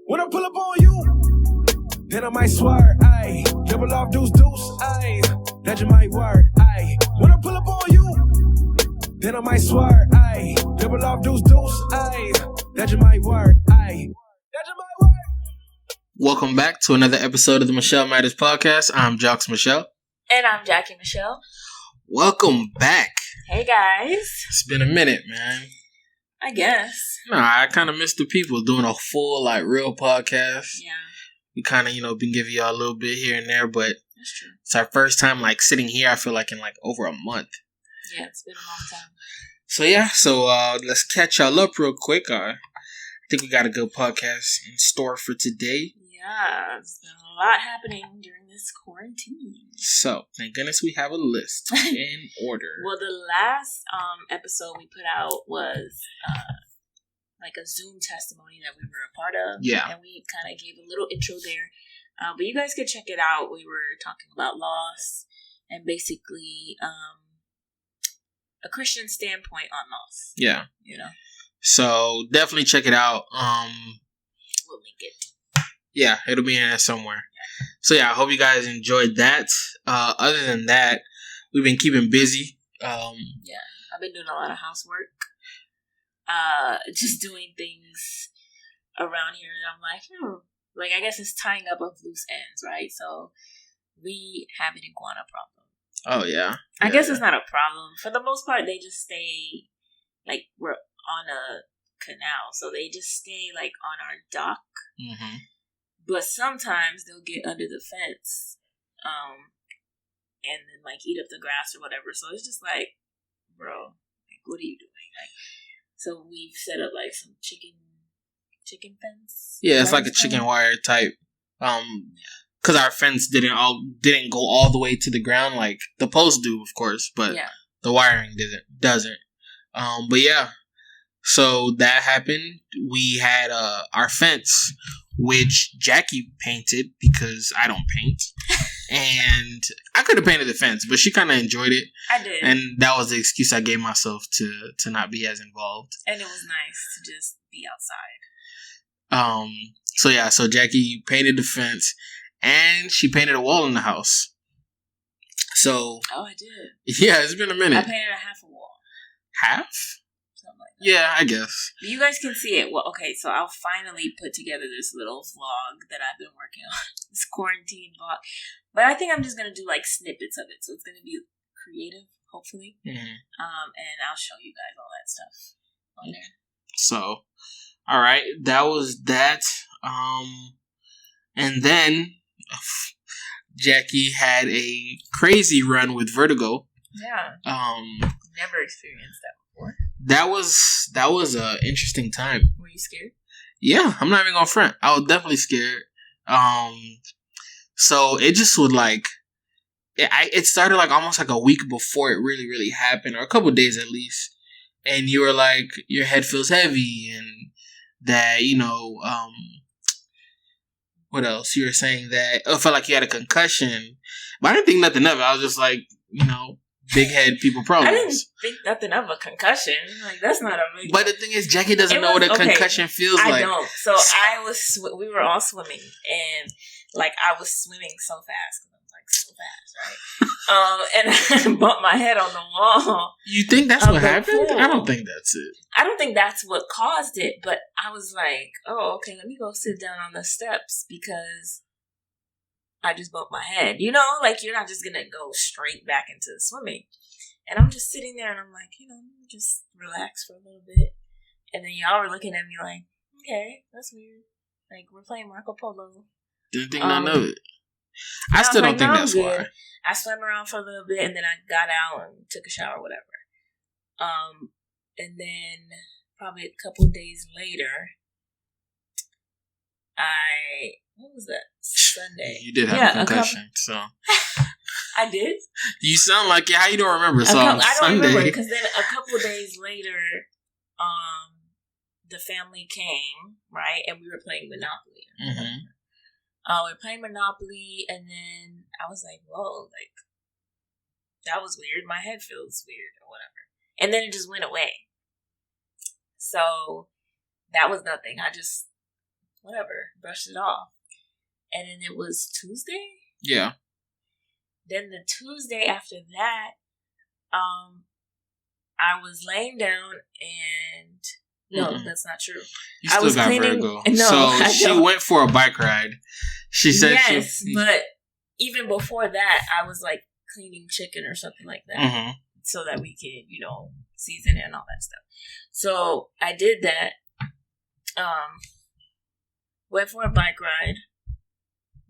When I pull up on you, then I might swear, ayy. Double off deuce, ayy. That just might work, ayy. When I pull up on you, then I might swear, ayy. Double off deuce, ayy. That just might work, ayy. That just might work. Welcome back to another episode of the Michel Matters Podcast. I'm Jocks Michel. And I'm Jackie Michelle. Welcome back. Hey, guys. It's been a minute, man. I guess. No, I kind of miss the people doing a full, real podcast. Yeah. We kind of, been giving y'all a little bit here and there, but that's true. It's our first time, sitting here, I feel like, in, over a month. Yeah, it's been a long time. So, let's catch y'all up real quick. I think we got a good podcast in store for today. Yeah, there's been a lot happening during this quarantine. So, thank goodness we have a list in order. Well, the last episode we put out was a Zoom testimony that we were a part of. Yeah. And we kind of gave a little intro there. But you guys could check it out. We were talking about loss and basically a Christian standpoint on loss. Yeah. So, definitely check it out. We'll link it. Yeah, it'll be in there somewhere. So yeah, I hope you guys enjoyed that. Other than that, we've been keeping busy. Yeah, I've been doing a lot of housework. Just doing things around here, and I'm like, I guess it's tying up of loose ends, right? So we have an iguana problem. Oh yeah. I guess it's not a problem. For the most part, they just stay, we're on a canal, so they just stay on our dock. Mm-hmm. But sometimes they'll get under the fence, and then eat up the grass or whatever. So it's just bro, what are you doing? So we've set up some chicken fence. Yeah, it's like a chicken wire type. Because our fence didn't go all the way to the ground like the posts do, of course, but the wiring doesn't. But yeah, so that happened. We had our fence, which Jackie painted because I don't paint. And I could have painted the fence, but she kind of enjoyed it. I did. And that was the excuse I gave myself to not be as involved. And it was nice to just be outside. So Jackie painted the fence and she painted a wall in the house. So. Oh, I did. Yeah, it's been a minute. I painted a half a wall. Half? Yeah, I guess. But you guys can see it. Well, okay, so I'll finally put together this little vlog that I've been working on. This quarantine vlog. But I think I'm just going to do snippets of it. So it's going to be creative, hopefully. Mm-hmm. And I'll show you guys all that stuff on there. So, all right. That was that. And then Jackie had a crazy run with vertigo. Yeah. Never experienced that before. That was an interesting time. Were you scared? Yeah, I'm not even gonna front. I was definitely scared. So it just would it started almost a week before it really, really happened, or a couple of days at least. And you were your head feels heavy, and that what else? You were saying that it felt like you had a concussion, but I didn't think nothing of it. I was just big head people problems. I didn't think nothing of a concussion. That's not a big... But the thing is, Jackie doesn't know what a concussion feels like. I don't. So we were all swimming, and I was swimming so fast. So fast, right? And I bumped my head on the wall. You think that's what happened? Pool. I don't think that's it. I don't think that's what caused it, but I was oh, okay, let me go sit down on the steps because I just bumped my head. You're not just going to go straight back into swimming. And I'm just sitting there and I'm just relax for a little bit. And then y'all were looking at me okay, that's weird. We're playing Marco Polo. Didn't think none of it. I still don't think that's why. I swam around for a little bit and then I got out and took a shower or whatever. And then probably a couple of days later, what was that? Sunday. You did have a concussion, so. I did? You sound like it. How you don't remember? So I don't remember, because then a couple of days later, the family came, right? And we were playing Monopoly. Mm-hmm. We were playing Monopoly, and then I was whoa, that was weird. My head feels weird or whatever. And then it just went away. So that was nothing. I just whatever, brushed it off. And then it was Tuesday? Yeah. Then the Tuesday after that, I was laying down and... No, that's not true. You still got Virgo. No, so she went for a bike ride. She said yes, but even before that, I was like cleaning chicken or something like that, so that we could, season it and all that stuff. So I did that. Went for a bike ride.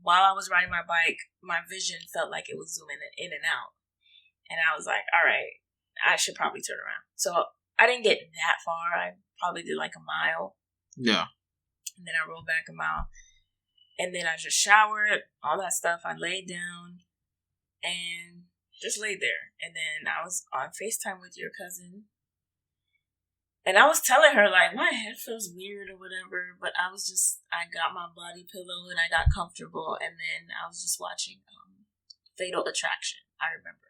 While I was riding my bike, my vision felt like it was zooming in and out, and I was like, "All right, I should probably turn around." So I didn't get that far. I probably did like a mile. Yeah. And then I rolled back a mile. And then I just showered, all that stuff. I laid down and just laid there. And then I was on FaceTime with your cousin. And I was telling her, like, my head feels weird or whatever. But I got my body pillow and I got comfortable. And then I was just watching Fatal Attraction. I remember.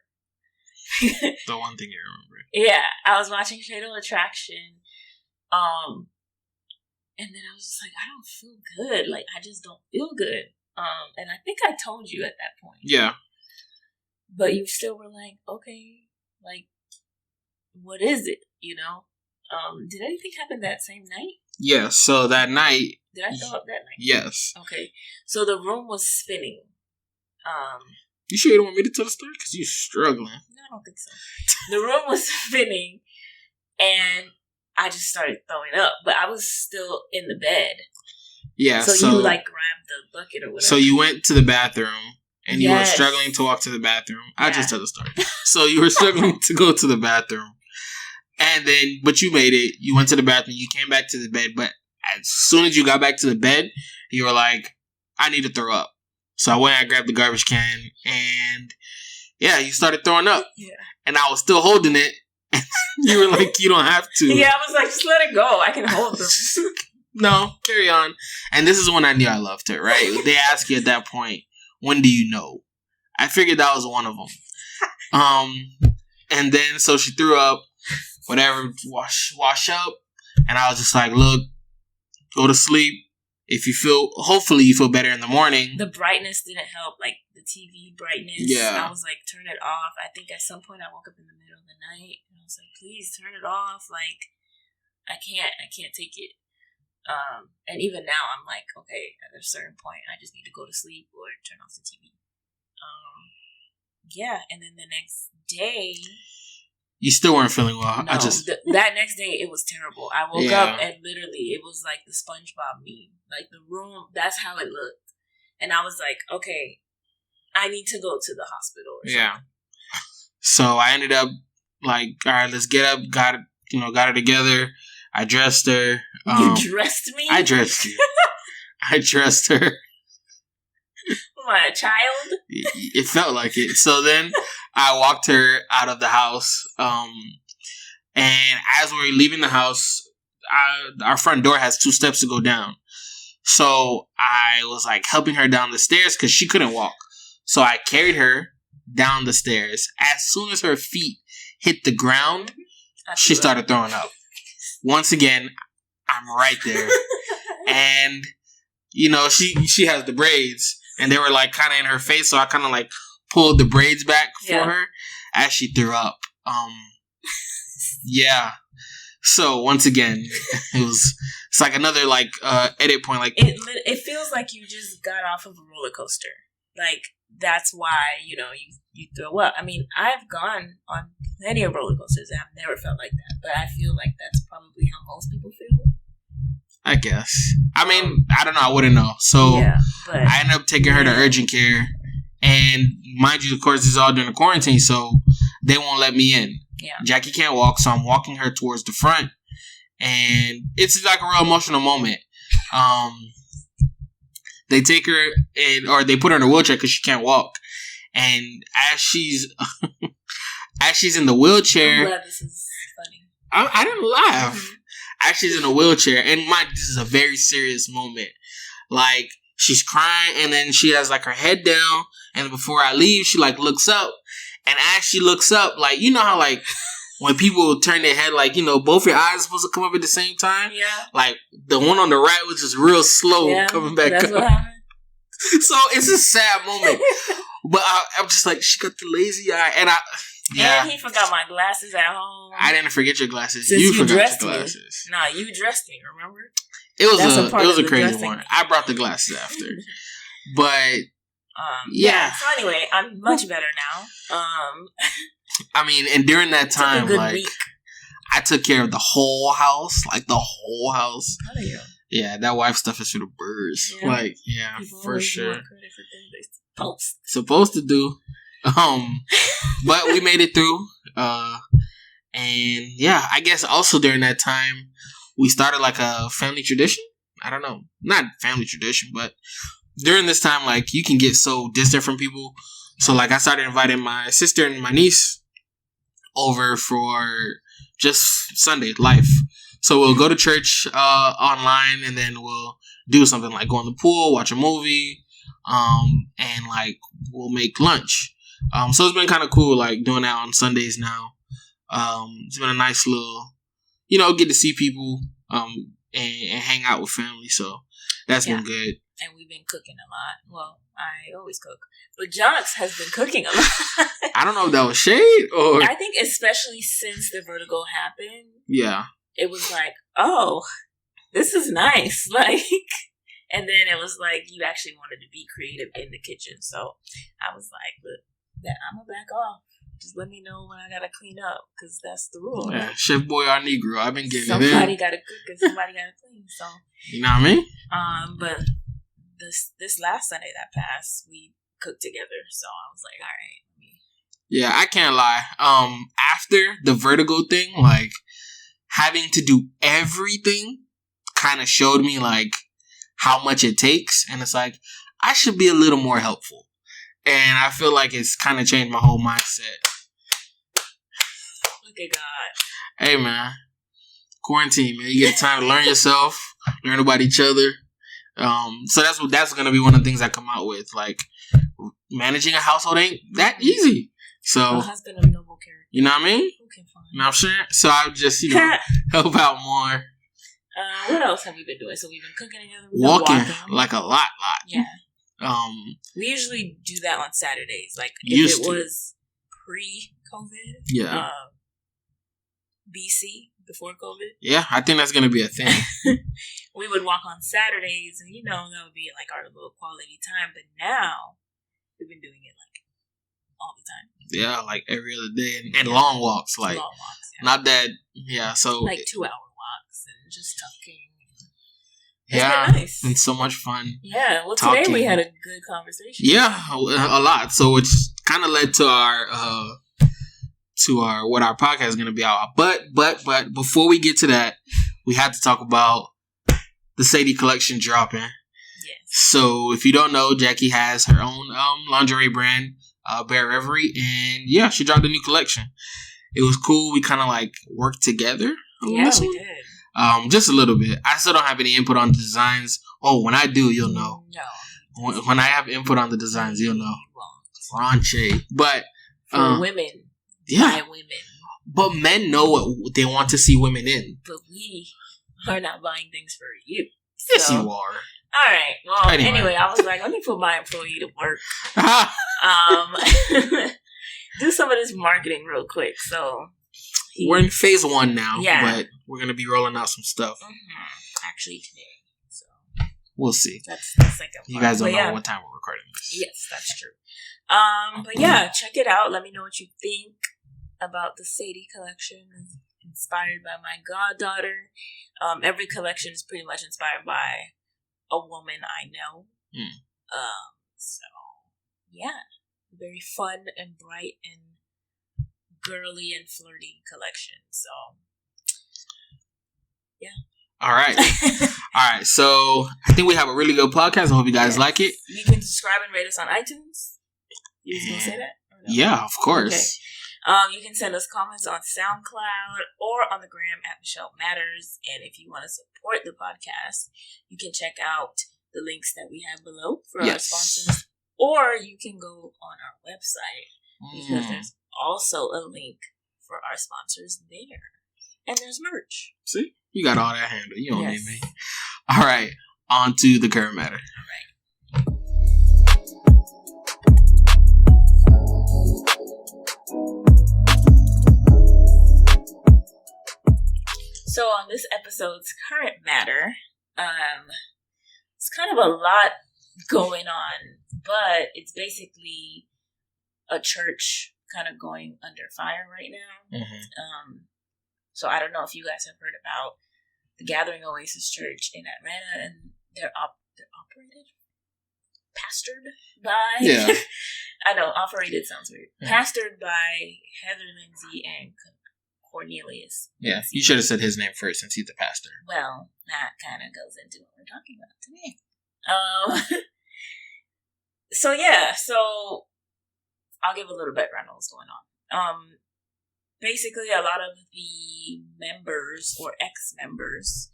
The one thing you remember. Yeah, I was watching Fatal Attraction. And then I was just like, I don't feel good. Like, I just don't feel good. And I think I told you at that point. Yeah. But you still were like, okay, like, what is it? Did anything happen that same night? Yeah, so that night. Did I throw up that night? Yes. Okay. So the room was spinning. You sure you don't want me to tell the story? Because you're struggling. No, I don't think so. The room was spinning, and I just started throwing up, but I was still in the bed. Yeah, so you grabbed the bucket or whatever. So you went to the bathroom, and you were struggling to walk to the bathroom. Yeah. I just tell the story. So you were struggling to go to the bathroom, and then, but you made it. You went to the bathroom. You came back to the bed, but as soon as you got back to the bed, you were like, I need to throw up. So I went and I grabbed the garbage can, and you started throwing up. Yeah. And I was still holding it. You were like, you don't have to. Yeah, I was like, just let it go. I can hold them. No, carry on. And this is when I knew I loved her, right? They ask you at that point, when do you know? I figured that was one of them. And then, so she threw up, whatever, wash up. And I was just like, look, go to sleep. Hopefully you feel better in the morning. The brightness didn't help, like the TV brightness. Yeah. I was like, turn it off. I think at some point I woke up in the middle of the night and I was like, please turn it off. Like, I can't take it. And even now I'm like, okay, at a certain point I just need to go to sleep or turn off the TV. And then the next day, you still weren't feeling well. No, that next day it was terrible. I woke up and literally it was like the SpongeBob meme. Like the room, that's how it looked. And I was like, okay, I need to go to the hospital or something. Yeah. So I ended up like, all right, let's get up. Got her together. I dressed her. You dressed me? I dressed you. I dressed her. What, a child? It felt like it. So then I walked her out of the house. And as we were leaving the house, our front door has 2 steps to go down. So I was like helping her down the stairs because she couldn't walk. So I carried her down the stairs. As soon as her feet hit the ground, she started throwing up. Once again, I'm right there. And, she has the braids. And they were like kind of in her face. So I kind of like pulled the braids back for her as she threw up. Yeah. So once again, it's like another like edit point. Like it feels like you just got off of a roller coaster. Like that's why you throw up. I mean, I've gone on plenty of roller coasters and I've never felt like that. But I feel like that's probably how most people feel. I guess. I mean, I don't know. I wouldn't know. So I ended up taking her to urgent care, and mind you, of course, this is all during the quarantine, so they won't let me in. Yeah. Jackie can't walk, so I'm walking her towards the front, and it's like a real emotional moment. They take her or they put her in a wheelchair because she can't walk, and as she's in the wheelchair, I'm glad this is funny. I didn't laugh. Mm-hmm. As she's in a wheelchair, and this is a very serious moment. Like, she's crying, and then she has, like, her head down, and before I leave, she, like, looks up, and as she looks up, like, you know how, like, when people turn their head, like, both your eyes are supposed to come up at the same time. Yeah. Like, the one on the right was just real slow coming back up. What happened. So, it's a sad moment. But I'm just like, she got the lazy eye. And and he forgot my glasses at home. I didn't forget your glasses. Since you forgot dressed your glasses. Me. Nah, you dressed me, remember? It was a crazy dressing. One. I brought the glasses after. But, yeah. So anyway, I'm much better now. I mean, and during that time, like, week. I took care of the whole house. Like, the whole house. How do you? Yeah, that wife stuff is for the birds. Yeah. Like, yeah, people for sure. Supposed to do. But we made it through. And yeah, I guess also during that time, we started like a family tradition. I don't know. Not family tradition, but during this time, like, you can get so distant from people. So, like, I started inviting my sister and my niece over for just Sunday life. So we'll go to church online, and then we'll do something like go in the pool, watch a movie, and like we'll make lunch. So it's been kind of cool, like doing that on Sundays now. It's been a nice little, get to see people and hang out with family. So that's been good. And we've been cooking a lot. Well, I always cook, but Jonx has been cooking a lot. I don't know if that was shade or. I think especially since the vertigo happened. Yeah. It was like, oh, this is nice. Like, and then it was like, you actually wanted to be creative in the kitchen. So I was like, look, I'm going to back off. Just let me know when I got to clean up, because that's the rule. Yeah, Chef Boy or Negro. I've been getting it in. Somebody got to cook and somebody got to clean. So, you know what I mean? But this last Sunday that passed, we cooked together. So I was like, all right. Yeah, I can't lie. After the vertigo thing, like, having to do everything kind of showed me, like, how much it takes. And it's like, I should be a little more helpful. And I feel like it's kind of changed my whole mindset. Look at God. Hey, man. Quarantine, man. You get time to learn yourself, learn about each other. So that's going to be one of the things I come out with. Like, managing a household ain't that easy. So, a husband of noble character. You know what I mean? Who can find? You know what I'm saying? So I would just, help out more. What else have we been doing? So we've been cooking together. Walking. Like a lot. Yeah. We usually do that on Saturdays. Like, if it was pre-COVID. Yeah. BC, before COVID. Yeah, I think that's going to be a thing. We would walk on Saturdays, and, that would be like our little quality time. But now, we've been doing it like all the time. Yeah, like every other day. And long walks. Like, long walks, yeah. Not that, yeah, so. Like 2-hour walks and just talking. Yeah, nice. And so much fun. Yeah, well, today we had a good conversation. Yeah, a lot. So it's kind of led to what our podcast is going to be about. But before we get to that, we have to talk about the Sadie collection dropping. Yes. So if you don't know, Jackie has her own lingerie brand, Bare Reverie, and yeah, she dropped a new collection. It was cool. We kind of like worked together. Yeah, we did. Just a little bit. I still don't have any input on the designs. Oh, when I do, you'll know. No. When I have input on the designs, you'll know. Raunchy. But for women. Yeah. By women. But men know what they want to see women in. But we are not buying things for you. Yes, you are. All right. Well, anyway, I was like, let me put my employee to work. Do some of this marketing real quick. So we're in phase 1 now. Yeah. But we're going to be rolling out some stuff. Mm-hmm. Actually, today. So we'll see. That's the second part. You guys don't know what time we're recording this. Yes, that's true. But yeah, check it out. Let me know what you think about the Sadie collection. It's inspired by my goddaughter. Every collection is pretty much inspired by a woman I know. So yeah, very fun and bright and girly and flirty collection. So yeah. All right. All right. So I think we have a really good podcast. I hope you guys like it. You can subscribe and rate us on iTunes. You was going to say that? No? Yeah, of course. Okay. You can send us comments on SoundCloud or on the gram at Michel Matters. And if you want to support the podcast, you can check out the links that we have below for our sponsors. Or you can go on our website because there's also a link for our sponsors there. And there's merch. See? You got all that handled. You don't need me. Yes. All right. On to the current matter. All right. So on this episode's current matter, it's kind of a lot going on, but it's basically a church kind of going under fire right now. Mm-hmm. So I don't know if you guys have heard about the Gathering Oasis Church in Atlanta, and they're operated, pastored by. Yeah. I know, operated sounds weird. Yeah. Pastored by Heather Lindsey and Cornelius. Yeah, Lindsey. You should have said his name first since he's the pastor. Well, that kind of goes into what we're talking about today. So I'll give a little background on what's going on. Basically, a lot of the members or ex-members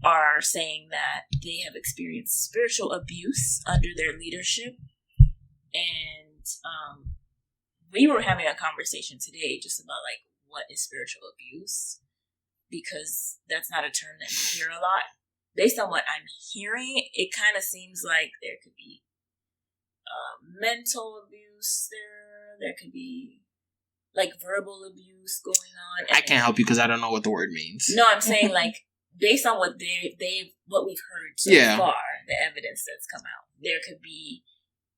are saying that they have experienced spiritual abuse under their leadership. And we were having a conversation today just about, like, what is spiritual abuse? Because that's not a term that we hear a lot. Based on what I'm hearing, it kind of seems like there could be mental abuse there. There could be, like, verbal abuse going on. I can't help you because I don't know what the word means. No, I'm saying, like, based on what what we've heard so far, the evidence that's come out, there could be,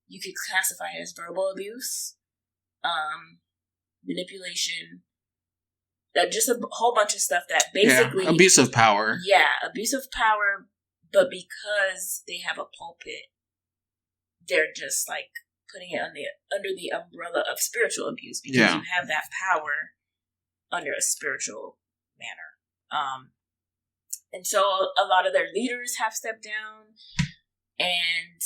you could classify it as verbal abuse, manipulation, just a whole bunch of stuff that basically... abuse of power. Yeah, abuse of power, but because they have a pulpit, they're just, like, putting it under the umbrella of spiritual abuse because you have that power under a spiritual manner. And so a lot of their leaders have stepped down, and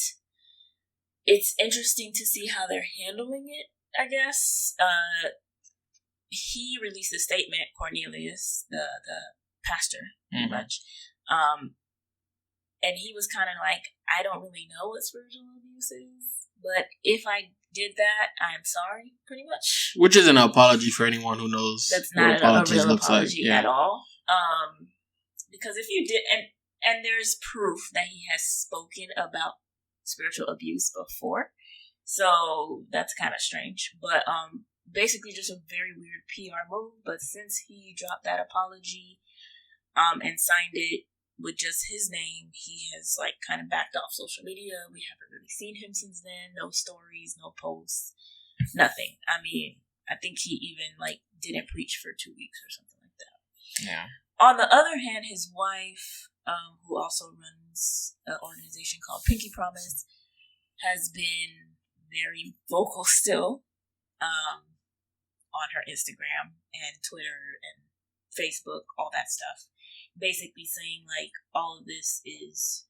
it's interesting to see how they're handling it, I guess. He released a statement, Cornelius, the pastor, pretty much. And he was kind of like, I don't really know what spiritual abuse is, but if I did that, I'm sorry, pretty much. Which is an apology for anyone who knows. That's not a real apology at all. Because if you did, and there's proof that he has spoken about spiritual abuse before, so that's kind of strange. But basically just a very weird PR move. But since he dropped that apology and signed it with just his name, he has, like, kind of backed off social media. We haven't really seen him since then. No stories, no posts, nothing. I mean, I think he even, like, didn't preach for 2 weeks or something like that. Yeah. On the other hand, his wife, who also runs an organization called Pinky Promise, has been very vocal still on her Instagram and Twitter and Facebook, all that stuff. Basically saying, like, all of this is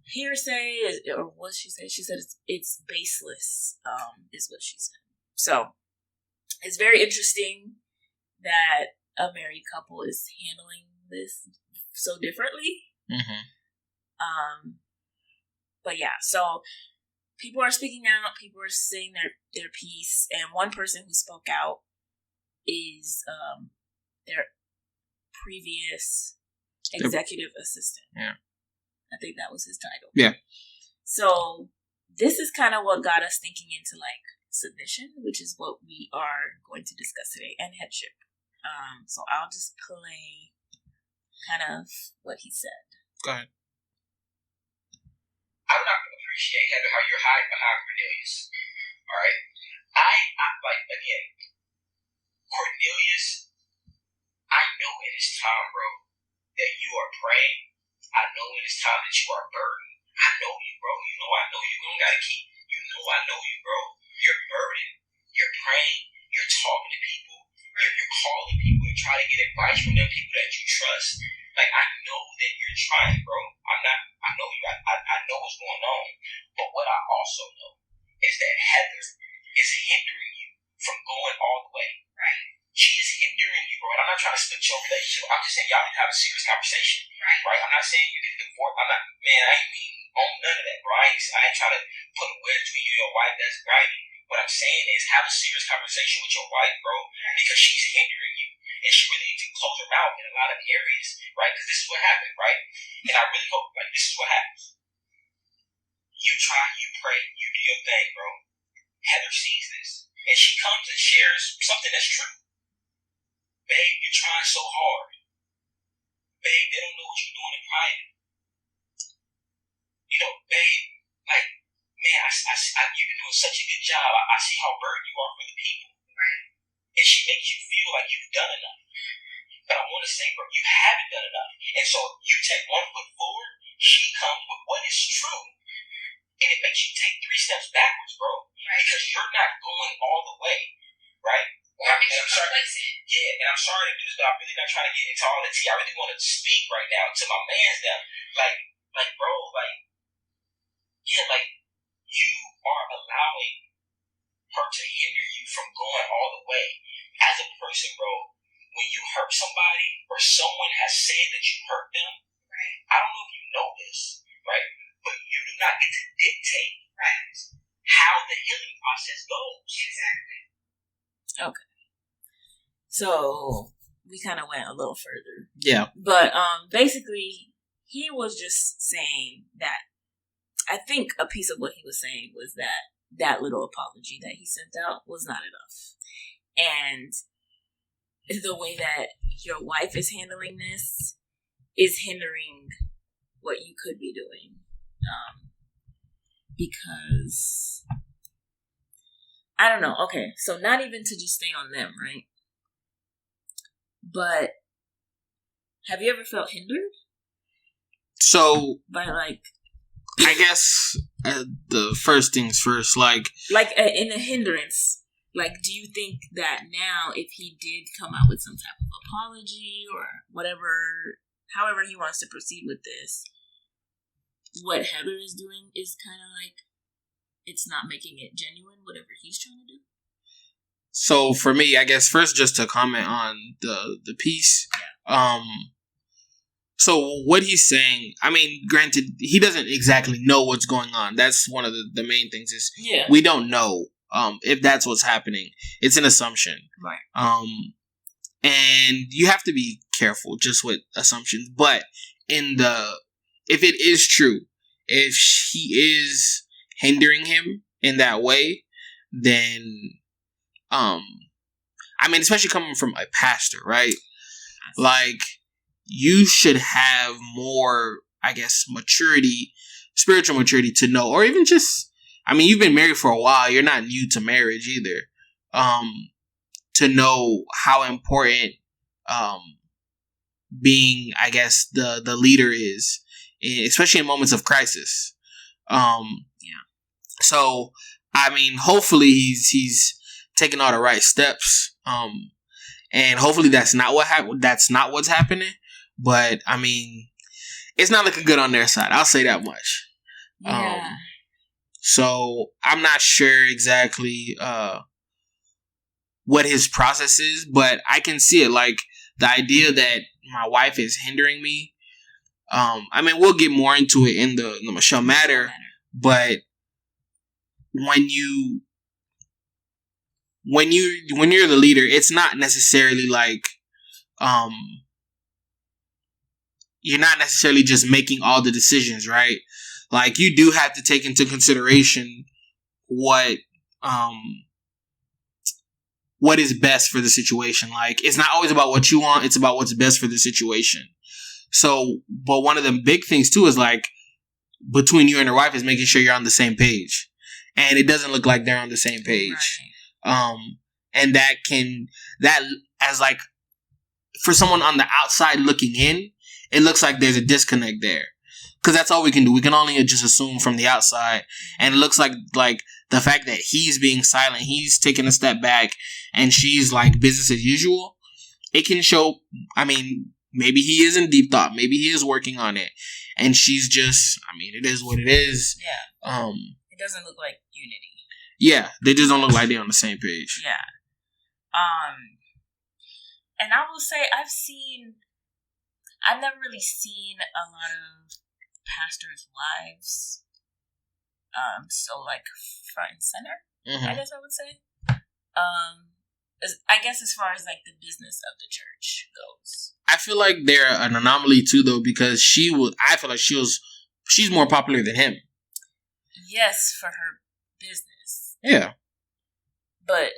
hearsay, or what she said? She said it's baseless, is what she said. So, it's very interesting that a married couple is handling this so differently. Mm-hmm. But yeah, so people are speaking out, people are saying their piece, and one person who spoke out is their previous executive assistant. Yeah. I think that was his title. Yeah. So this is kind of what got us thinking into, like, submission, which is what we are going to discuss today, and headship. So I'll just play kind of what he said. Go ahead. I'm not going to appreciate, Heather, how you're hiding behind Cornelius. All right? I like, again, Cornelius, I know in this time, bro, that you are praying. I know in this time that you are burdened. I know you, bro. You know I know you. We don't got to keep, you know I know you, bro. You're burdened. You're praying. You're talking to people. You're calling people and trying to get advice from them people that you trust. Like, I know that you're trying, bro. I know you. I know what's going on. But what I also know is that Heather is hindering you from going all the way. Right. She is hindering you, bro. And I'm not trying to split your relationship. I'm just saying y'all need to have a serious conversation. Right. I'm not saying you need to divorce. I ain't mean on none of that, bro. I ain't trying to put a wedge between you and your wife. That's right. What I'm saying is have a serious conversation with your wife, bro, because she's hindering you. And she really needs to close her mouth in a lot of areas, right? Because this is what happened, right? And I really hope, like, this is what happens. You try, you pray, you do your thing, bro. Heather sees this. And she comes and shares something that's true. Babe, you're trying so hard. Babe, they don't know what you're doing in private. You know, babe, like, man, you've been doing such a good job. I see how burdened you are for the people. Right. And she makes you feel like you've done enough. But I want to say, bro, you haven't done enough. And so you take 1 foot forward, she comes with what is true, and it makes you take 3 steps backwards, bro. Right. Because you're not going all the way, right? Or it makes you complacent. Yeah, and I'm sorry to do this, but I'm really not trying to get into all the tea. I really want to speak right now to my mans them. Like, bro, like, yeah, like, you are allowing her to hinder you from going all the way. As a person, bro, when you hurt somebody or someone has said that you hurt them, right. I don't know if you know this, right? But you do not get to dictate, right, how the healing process goes. Exactly. Okay. So we kind of went a little further. Yeah. But basically, he was just saying that, I think a piece of what he was saying was that little apology that he sent out was not enough. And the way that your wife is handling this is hindering what you could be doing. Because, I don't know. Okay, so not even to just stay on them, right? But have you ever felt hindered? So, by, like, I guess the first things first, like in a hindrance. Like, do you think that now, if he did come out with some type of apology or whatever, however he wants to proceed with this, what Heather is doing is kind of like, it's not making it genuine, whatever he's trying to do? So for me, I guess first just to comment on the piece. So what he's saying, I mean, granted, he doesn't exactly know what's going on. That's one of the main things is we don't know if that's what's happening. It's an assumption. Right. And you have to be careful just with assumptions. But if it is true, if she is hindering him in that way, then, I mean, especially coming from a pastor, right? Like, you should have more, I guess, maturity, spiritual maturity to know, or even just, I mean, you've been married for a while. You're not new to marriage either. To know how important, being, I guess, the leader is, especially in moments of crisis. So, I mean, hopefully he's taking all the right steps. And hopefully that's not what's happening. But I mean, it's not looking good on their side. I'll say that much. Yeah. So I'm not sure exactly what his process is, but I can see it. Like, the idea that my wife is hindering me. I mean, we'll get more into it in the Michel Matter, but when you're the leader, it's not necessarily like you're not necessarily just making all the decisions, right? Like, you do have to take into consideration what is best for the situation. Like, it's not always about what you want, it's about what's best for the situation. So, but one of the big things too is, like, between you and your wife is making sure you're on the same page. And it doesn't look like they're on the same page. Right. And that as like, for someone on the outside looking in, it looks like there's a disconnect there. Because that's all we can do. We can only just assume from the outside. And it looks like the fact that he's being silent, he's taking a step back, and she's like business as usual, it can show, I mean, maybe he is in deep thought. Maybe he is working on it. And she's just, I mean, it is what it is. Yeah. It doesn't look like unity. Yeah. They just don't look like they're on the same page. Yeah. And I will say, I've never really seen a lot of pastors' wives, so, like, front and center I guess I would say. I guess as far as like the business of the church goes, I feel like they're an anomaly too, though, because I feel like she's more popular than him. Yes, for her business. Yeah. But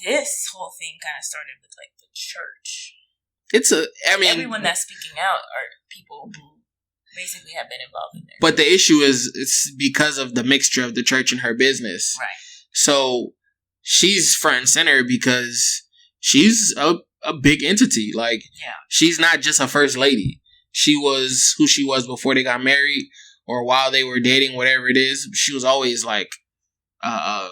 this whole thing kind of started with like the church. Everyone that's speaking out are people who basically have been involved in it. But the issue is, it's because of the mixture of the church and her business. Right. So she's front and center because she's a big entity. Like, she's not just a first lady. She was who she was before they got married or while they were dating, whatever it is. She was always like a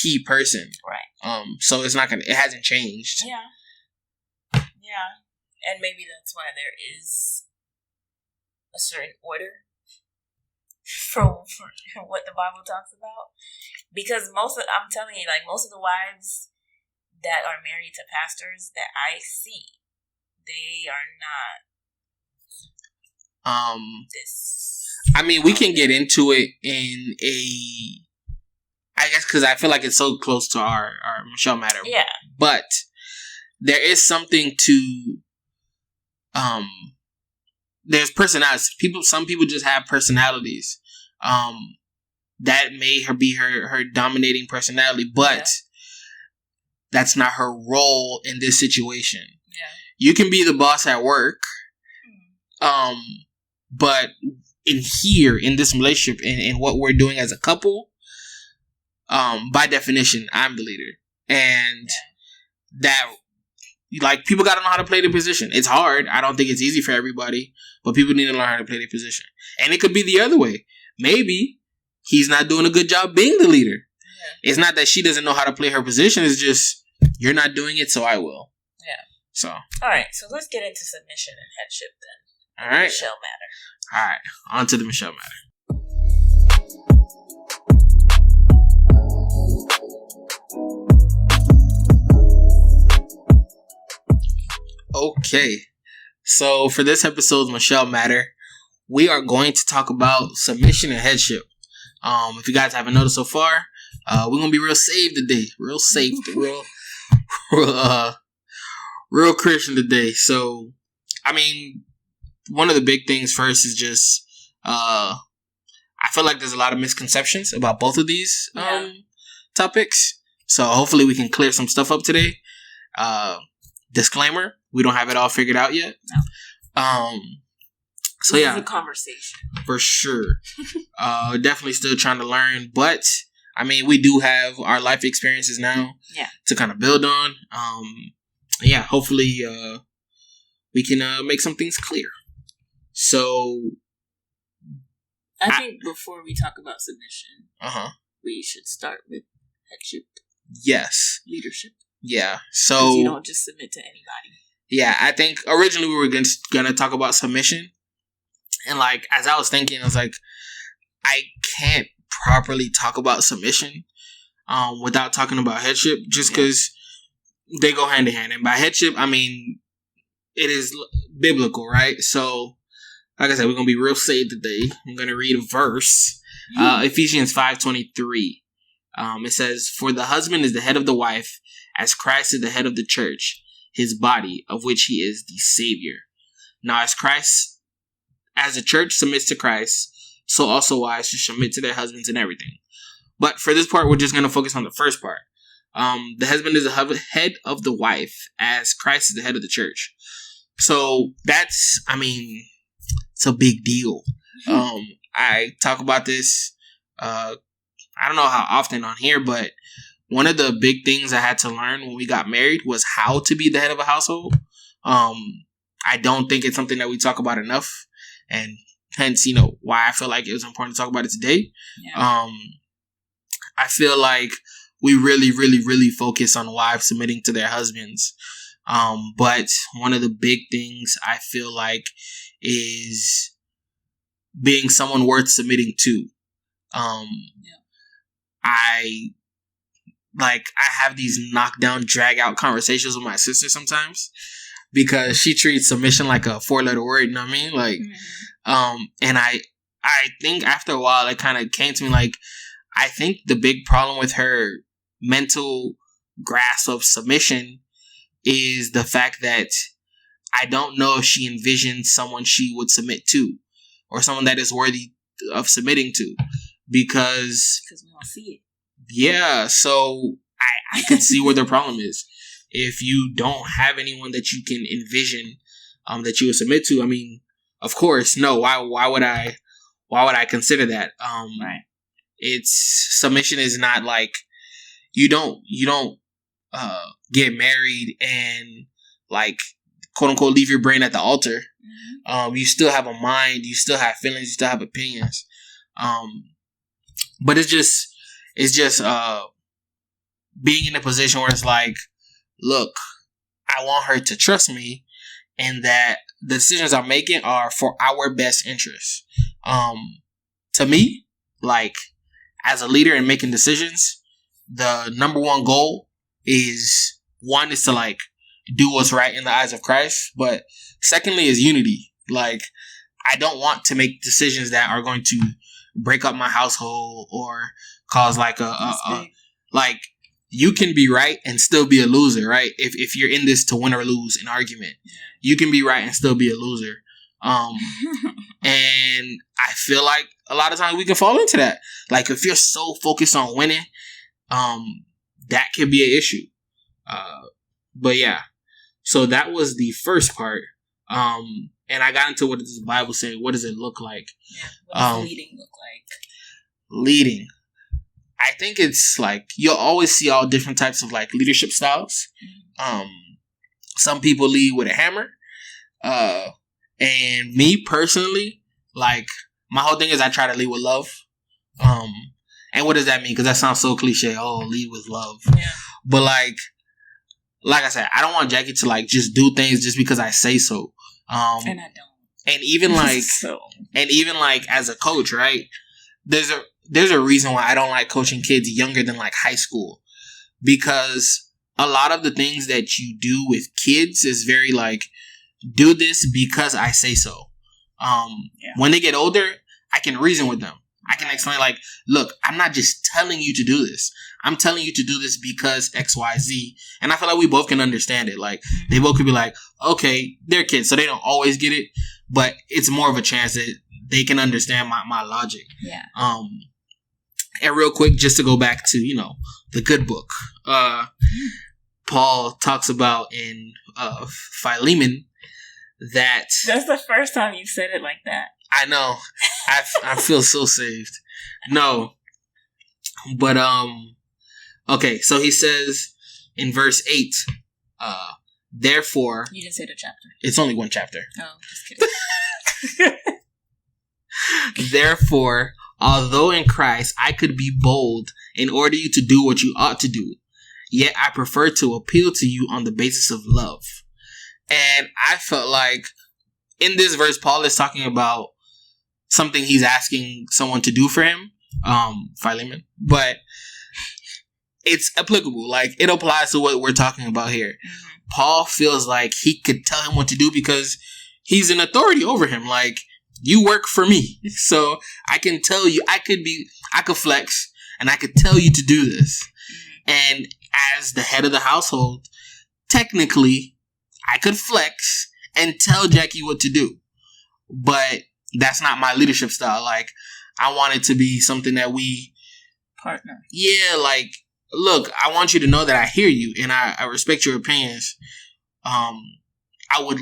key person. Right. So it hasn't changed. Yeah. Yeah. And maybe that's why there is a certain order for what the Bible talks about. Because I'm telling you, like, most of the wives that are married to pastors that I see, they are not this. I mean, we can get into it I guess because I feel like it's so close to our Michel Matter. Yeah. But there is something to there's personalities. Some people just have personalities. That may be her dominating personality, but that's not her role in this situation. Yeah. You can be the boss at work, but in this relationship, in what we're doing as a couple, by definition, I'm the leader, and that. Like, people got to know how to play the position. It's hard. I don't think it's easy for everybody, but people need to learn how to play their position. And it could be the other way. Maybe he's not doing a good job being the leader. Yeah. It's not that she doesn't know how to play her position. It's just, you're not doing it, so I will. Yeah. So. All right. So let's get into submission and headship then. All right. Michel Matter. All right. On to the Michel Matter. Okay, so for this episode of Michel Matter, we are going to talk about submission and headship. If you guys haven't noticed so far, we're gonna be real saved today, real safe, real Christian today. So, I mean, one of the big things first is just, I feel like there's a lot of misconceptions about both of these topics. So hopefully we can clear some stuff up today. Disclaimer: we don't have it all figured out yet. No. So this is a conversation for sure. Definitely still trying to learn, but I mean, we do have our life experiences now to kind of build on. Hopefully we can make some things clear. So I think before we talk about submission, we should start with headship. Yes. Leadership. Yeah. So you don't just submit to anybody. Yeah, I think originally we were gonna talk about submission, and like as I was thinking, I was like, I can't properly talk about submission without talking about headship, just because they go hand in hand. And by headship, I mean it is biblical, right? So, like I said, we're gonna be real safe today. I'm gonna read a verse, Ephesians 5:23. It says, "For the husband is the head of the wife, as Christ is the head of the church, his body, of which he is the Savior. Now as the church submits to Christ, so also wives should submit to their husbands in everything." But for this part, we're just going to focus on the first part. The husband is the head of the wife, as Christ is the head of the church. So that's, I mean, it's a big deal. I talk about this, I don't know how often on here, but one of the big things I had to learn when we got married was how to be the head of a household. I don't think it's something that we talk about enough, and hence, why I feel like it was important to talk about it today. Yeah. I feel like we really, really, really focus on wives submitting to their husbands. But one of the big things I feel like is being someone worth submitting to. I have these knockdown, drag out conversations with my sister sometimes because she treats submission like a 4-letter word. You know what I mean? Like, and I think after a while, it kind of came to me like, I think the big problem with her mental grasp of submission is the fact that I don't know if she envisions someone she would submit to or someone that is worthy of submitting to, because we don't see it. Yeah, so I can see where the problem is. If you don't have anyone that you can envision that you would submit to, I mean, of course, no. Why would I consider that? Right. It's submission is not like you don't get married and like quote unquote leave your brain at the altar. Mm-hmm. You still have a mind, you still have feelings, you still have opinions. But it's just being in a position where it's like, look, I want her to trust me and that the decisions I'm making are for our best interests. To me, like, as a leader and making decisions, the number one goal is to like do what's right in the eyes of Christ. But secondly is unity. Like, I don't want to make decisions that are going to break up my household or cause like like, you can be right and still be a loser, right? If you're in this to win or lose an argument, you can be right and still be a loser. And I feel like a lot of times we can fall into that. Like, if you're so focused on winning, that could be an issue. But yeah, so that was the first part. And I got into what does the Bible say? What does it look like? Yeah, what does leading look like? Leading. I think it's like, you'll always see all different types of like leadership styles. Some people lead with a hammer. And me personally, like, my whole thing is I try to lead with love. And what does that mean? Because that sounds so cliche. Oh, lead with love. Yeah. But like I said, I don't want Jackie to like just do things just because I say so. And I don't. And even like as a coach, right? There's a reason why I don't like coaching kids younger than like high school, because a lot of the things that you do with kids is very like, do this because I say so. When they get older, I can reason with them. I can explain like, look, I'm not just telling you to do this. I'm telling you to do this because X, Y, Z. And I feel like we both can understand it. Like, they both could be like, okay, they're kids, so they don't always get it, but it's more of a chance that they can understand my logic. Yeah. And real quick, just to go back to, the good book, Paul talks about in Philemon that... That's the first time you said it like that. I know. I feel so saved. No. But, okay, so he says in verse 8, therefore... You didn't say the chapter. It's only one chapter. Oh, just kidding. Therefore, although in Christ I could be bold and order you to do what you ought to do, yet I prefer to appeal to you on the basis of love. And I felt like in this verse, Paul is talking about something he's asking someone to do for him, Philemon, but it's applicable. Like, it applies to what we're talking about here. Mm-hmm. Paul feels like he could tell him what to do because he's an authority over him. Like, you work for me, so I can tell you, I could flex and I could tell you to do this. And as the head of the household, technically, I could flex and tell Jackie what to do. But that's not my leadership style. Like, I want it to be something that we partner. Yeah, like, look, I want you to know that I hear you and I respect your opinions. I would,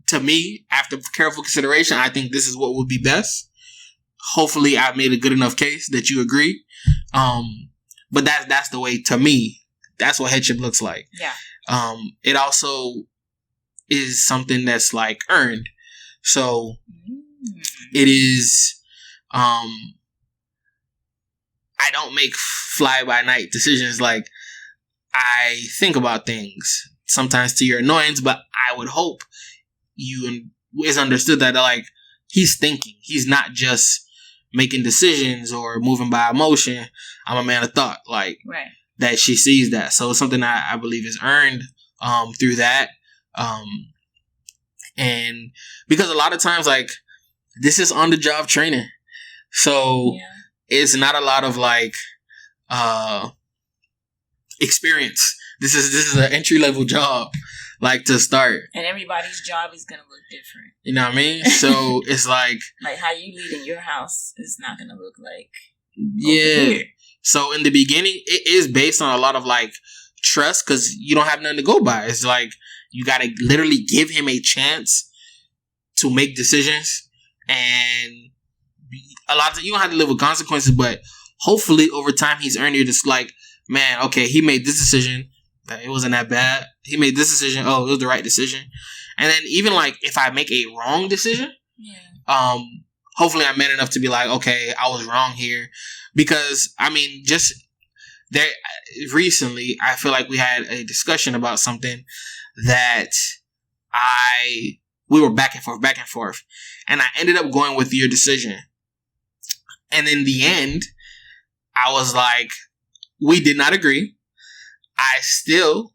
to me, after careful consideration, I think this is what would be best. Hopefully, I've made a good enough case that you agree. But that's the way, to me, that's what headship looks like. Yeah. It also is something that's like earned. So it is, I don't make fly by night decisions. Like, I think about things sometimes to your annoyance, but I would hope you is understood that, like, he's thinking. He's not just making decisions or moving by emotion. I'm a man of thought. Like, right. That she sees that. So it's something I believe is earned through that. And because a lot of times, like, this is on the job training. So it's not a lot of like experience. This is an entry level job, like to start. And everybody's job is gonna look different. You know what I mean? So it's like how you lead in your house is not gonna look like. Yeah. So in the beginning, it is based on a lot of like trust because you don't have nothing to go by. It's like you gotta literally give him a chance to make decisions, and a lot of you don't have to live with consequences, but hopefully over time he's earned you this like, man, okay, he made this decision. It wasn't that bad. He made this decision. Oh, it was the right decision. And then even like if I make a wrong decision, hopefully I'm man enough to be like, okay, I was wrong here. Because I mean, just there recently, I feel like we had a discussion about something that we were back and forth. And I ended up going with your decision. And in the end, I was like, we did not agree. I still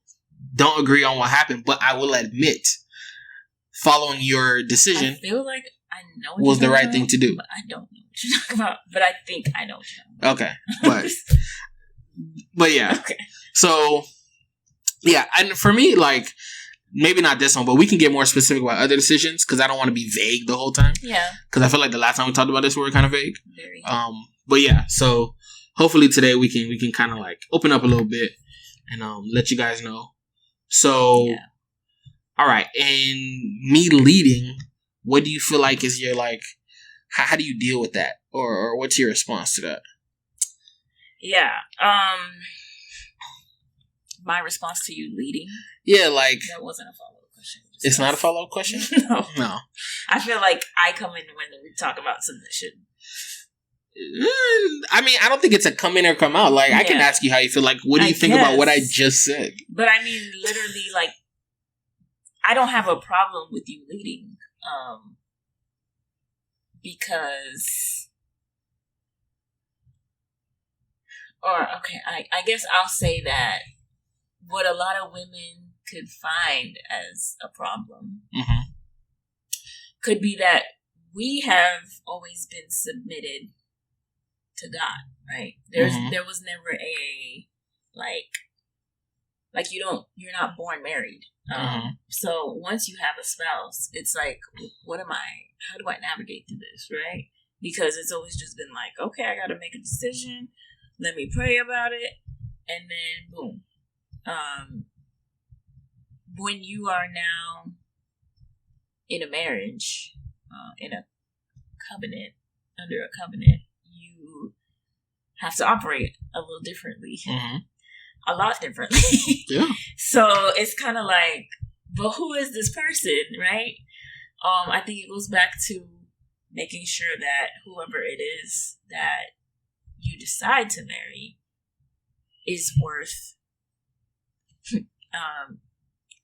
don't agree on what happened, but I will admit, following your decision, I feel like I know what was the right thing to do. But I don't know what you're talking about. But I think I know what you're talking about. Okay, but yeah. Okay. So yeah, and for me, like maybe not this one, but we can get more specific about other decisions because I don't want to be vague the whole time. Yeah. Because I feel like the last time we talked about this, we were kind of vague. Very. But yeah, so hopefully today we can kind of like open up a little bit and let you guys know. So, yeah. All right, and me leading, what do you feel like is your like? How do you deal with that, or what's your response to that? Yeah. My response to you leading. Yeah, like that wasn't a follow-up question. It's not a follow-up question. No. I feel like I come in when we talk about submission. I mean, I don't think it's a come in or come out. Like, I can ask you how you feel. Like, what do you think about what I just said? But I mean, literally, like, I don't have a problem with you leading. Because... I guess I'll say that what a lot of women could find as a problem could be that we have always been submitted to God, right? There was never a like you're not born married. So once you have a spouse, it's like, how do I navigate through this, right? Because it's always just been like, okay, I got to make a decision. Let me pray about it, and then boom. When you are now in a marriage, in a covenant, under a covenant, you have to operate a little differently, a lot differently. Yeah. So it's kind of like, but who is this person, right? I think it goes back to making sure that whoever it is that you decide to marry is worth,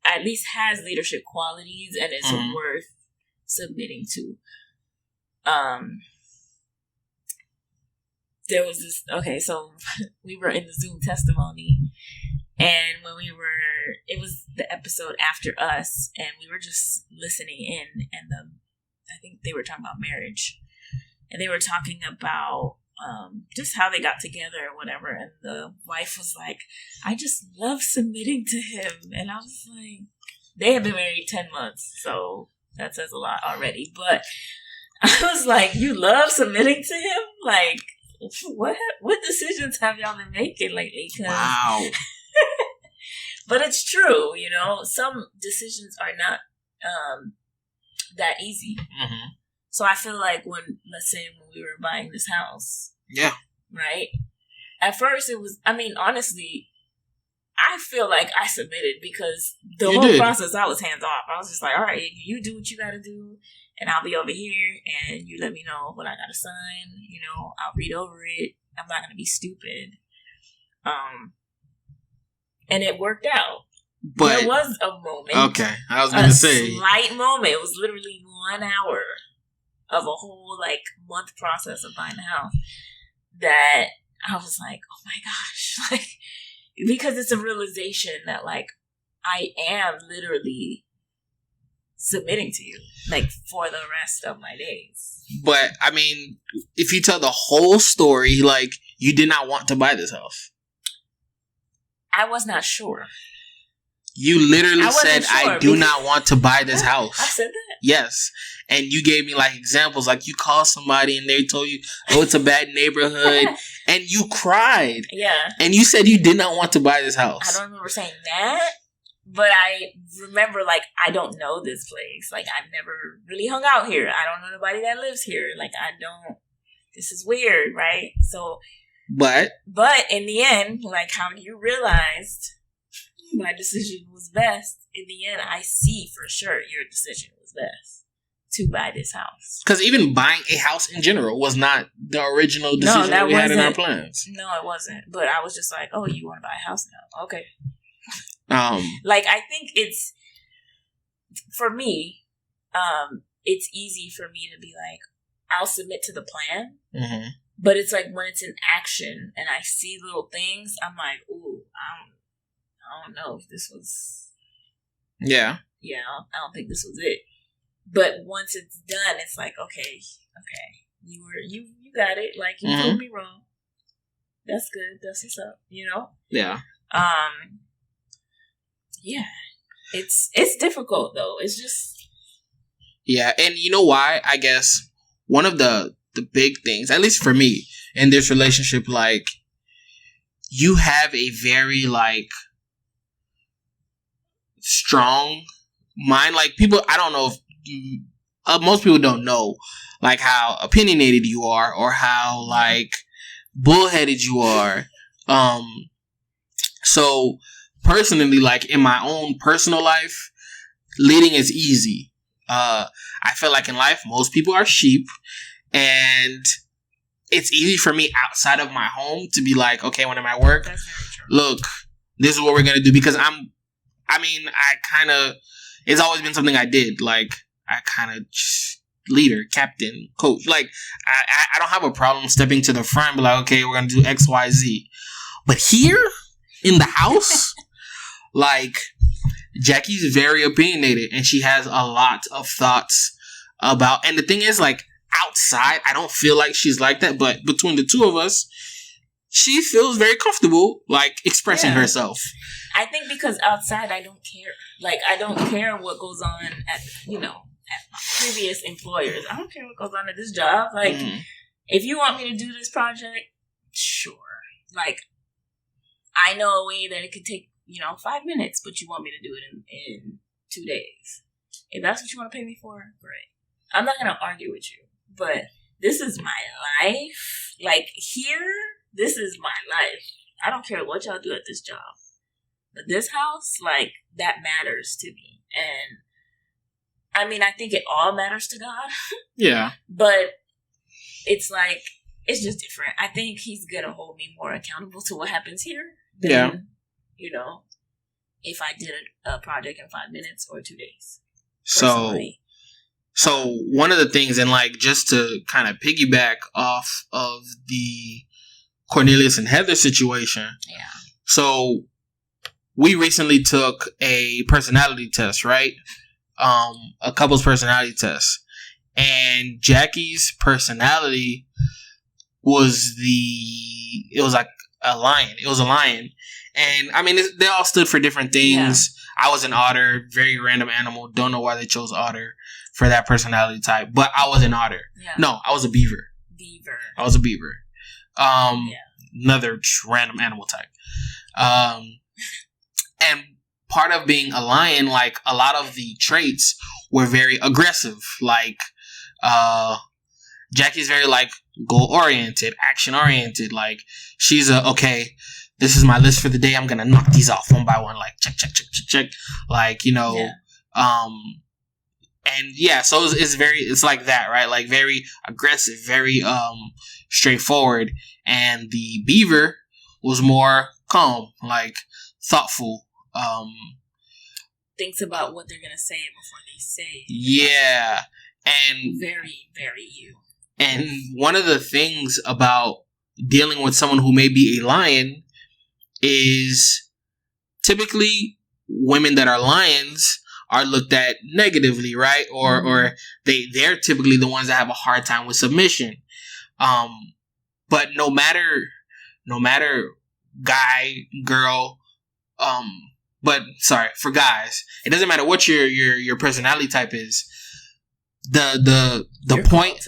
at least has leadership qualities and is worth submitting to. There was this, so we were in the Zoom testimony, and it was the episode after us, and we were just listening in, and I think they were talking about marriage, and they were talking about just how they got together or whatever, and the wife was like, I just love submitting to him, and I was like, they had been married 10 months, so that says a lot already, but I was like, you love submitting to him? Like, what decisions have y'all been making lately? Wow. But it's true, some decisions are not that easy. So I feel like let's say when we were buying this house. Yeah. Right? At first it was, honestly, I feel like I submitted because the whole process I was hands off. I was just like, all right, you do what you got to do, and I'll be over here, and you let me know what I got to sign. I'll read over it. I'm not going to be stupid. And it worked out. But there was a moment. Okay. I was going to say. A slight moment. It was literally 1 hour of a whole month process of buying the house that I was like, oh my gosh, because it's a realization that I am literally submitting to you, like, for the rest of my days. But, I mean, if you tell the whole story, like, you did not want to buy this house. I was not sure. You literally said, I do not want to buy this house. I said that? Yes. And you gave me, like, examples. Like, you called somebody and they told you, oh, it's a bad neighborhood. And you cried. Yeah. And you said you did not want to buy this house. I don't remember saying that. But I remember, like, I don't know this place. Like, I've never really hung out here. I don't know nobody that lives here. Like, this is weird, right? So. But in the end, like, how you realized my decision was best, in the end, I see for sure your decision was best to buy this house. Because even buying a house in general was not the original decision that we had in our plans. No, it wasn't. But I was just like, oh, you want to buy a house now? Okay. Like, I think it's, for me, it's easy for me to be like, I'll submit to the plan. Mm-hmm. But it's like when it's in action and I see little things, I'm like, ooh, I don't know if this was. Yeah. Yeah, I don't think this was it. But once it's done, it's like, okay, you got it. Like, you proved me wrong. That's good. That's what's up. You know. Yeah. Yeah, it's difficult though. It's just. Yeah, and you know why? I guess one of the big things, at least for me, in this relationship, like, you have a very, like, strong mind. Like, people, I don't know if most people don't know, like, how opinionated you are or how, like, bullheaded you are. So personally, like, in my own personal life, leading is easy. I feel like in life, most people are sheep, and it's easy for me outside of my home to be like, okay, when I'm at work, look, this is what we're going to do, because it's always been something I did. Like, I kind of leader, captain, coach. Like, I don't have a problem stepping to the front and be like, okay, we're going to do X, Y, Z. But here in the house, like, Jackie's very opinionated and she has a lot of thoughts about, and the thing is, like, outside, I don't feel like she's like that, but between the two of us, she feels very comfortable, like, expressing herself. I think because outside, I don't care. Like, I don't care what goes on at my previous employers. I don't care what goes on at this job. Like, if you want me to do this project, sure. Like, I know a way that it could take, 5 minutes, but you want me to do it in 2 days. If that's what you want to pay me for, great. I'm not going to argue with you, but this is my life. Like, here, this is my life. I don't care what y'all do at this job. But this house, like, that matters to me. And, I mean, I think it all matters to God. Yeah. But it's like, it's just different. I think he's going to hold me more accountable to what happens here than, if I did a project in 5 minutes or 2 days. Personally. So one of the things, and, like, just to kind of piggyback off of the Cornelius and Heather situation. Yeah. So we recently took a personality test, right? A couple's personality test. And Jackie's personality was like a lion. It was a lion. And, I mean, they all stood for different things. Yeah. I was an otter, very random animal. Don't know why they chose otter for that personality type. But I was an otter. Yeah. No, I was a beaver. I was a beaver. Another random animal type. And part of being a lion, like, a lot of the traits were very aggressive. Like, Jackie's very, like, goal-oriented, action-oriented. Like, she's okay, this is my list for the day. I'm going to knock these off one by one. Like, check. Like, and yeah, so it's like that, right? Like, very aggressive, very, straightforward. And the beaver was more calm, like, thoughtful. Thinks about what they're going to say before they say. Yeah. And very, very you. And one of the things about dealing with someone who may be a lion is typically women that are lions are looked at negatively, right? Or they're typically the ones that have a hard time with submission. But no matter guy, girl, but sorry, for guys, it doesn't matter what your personality type is. The point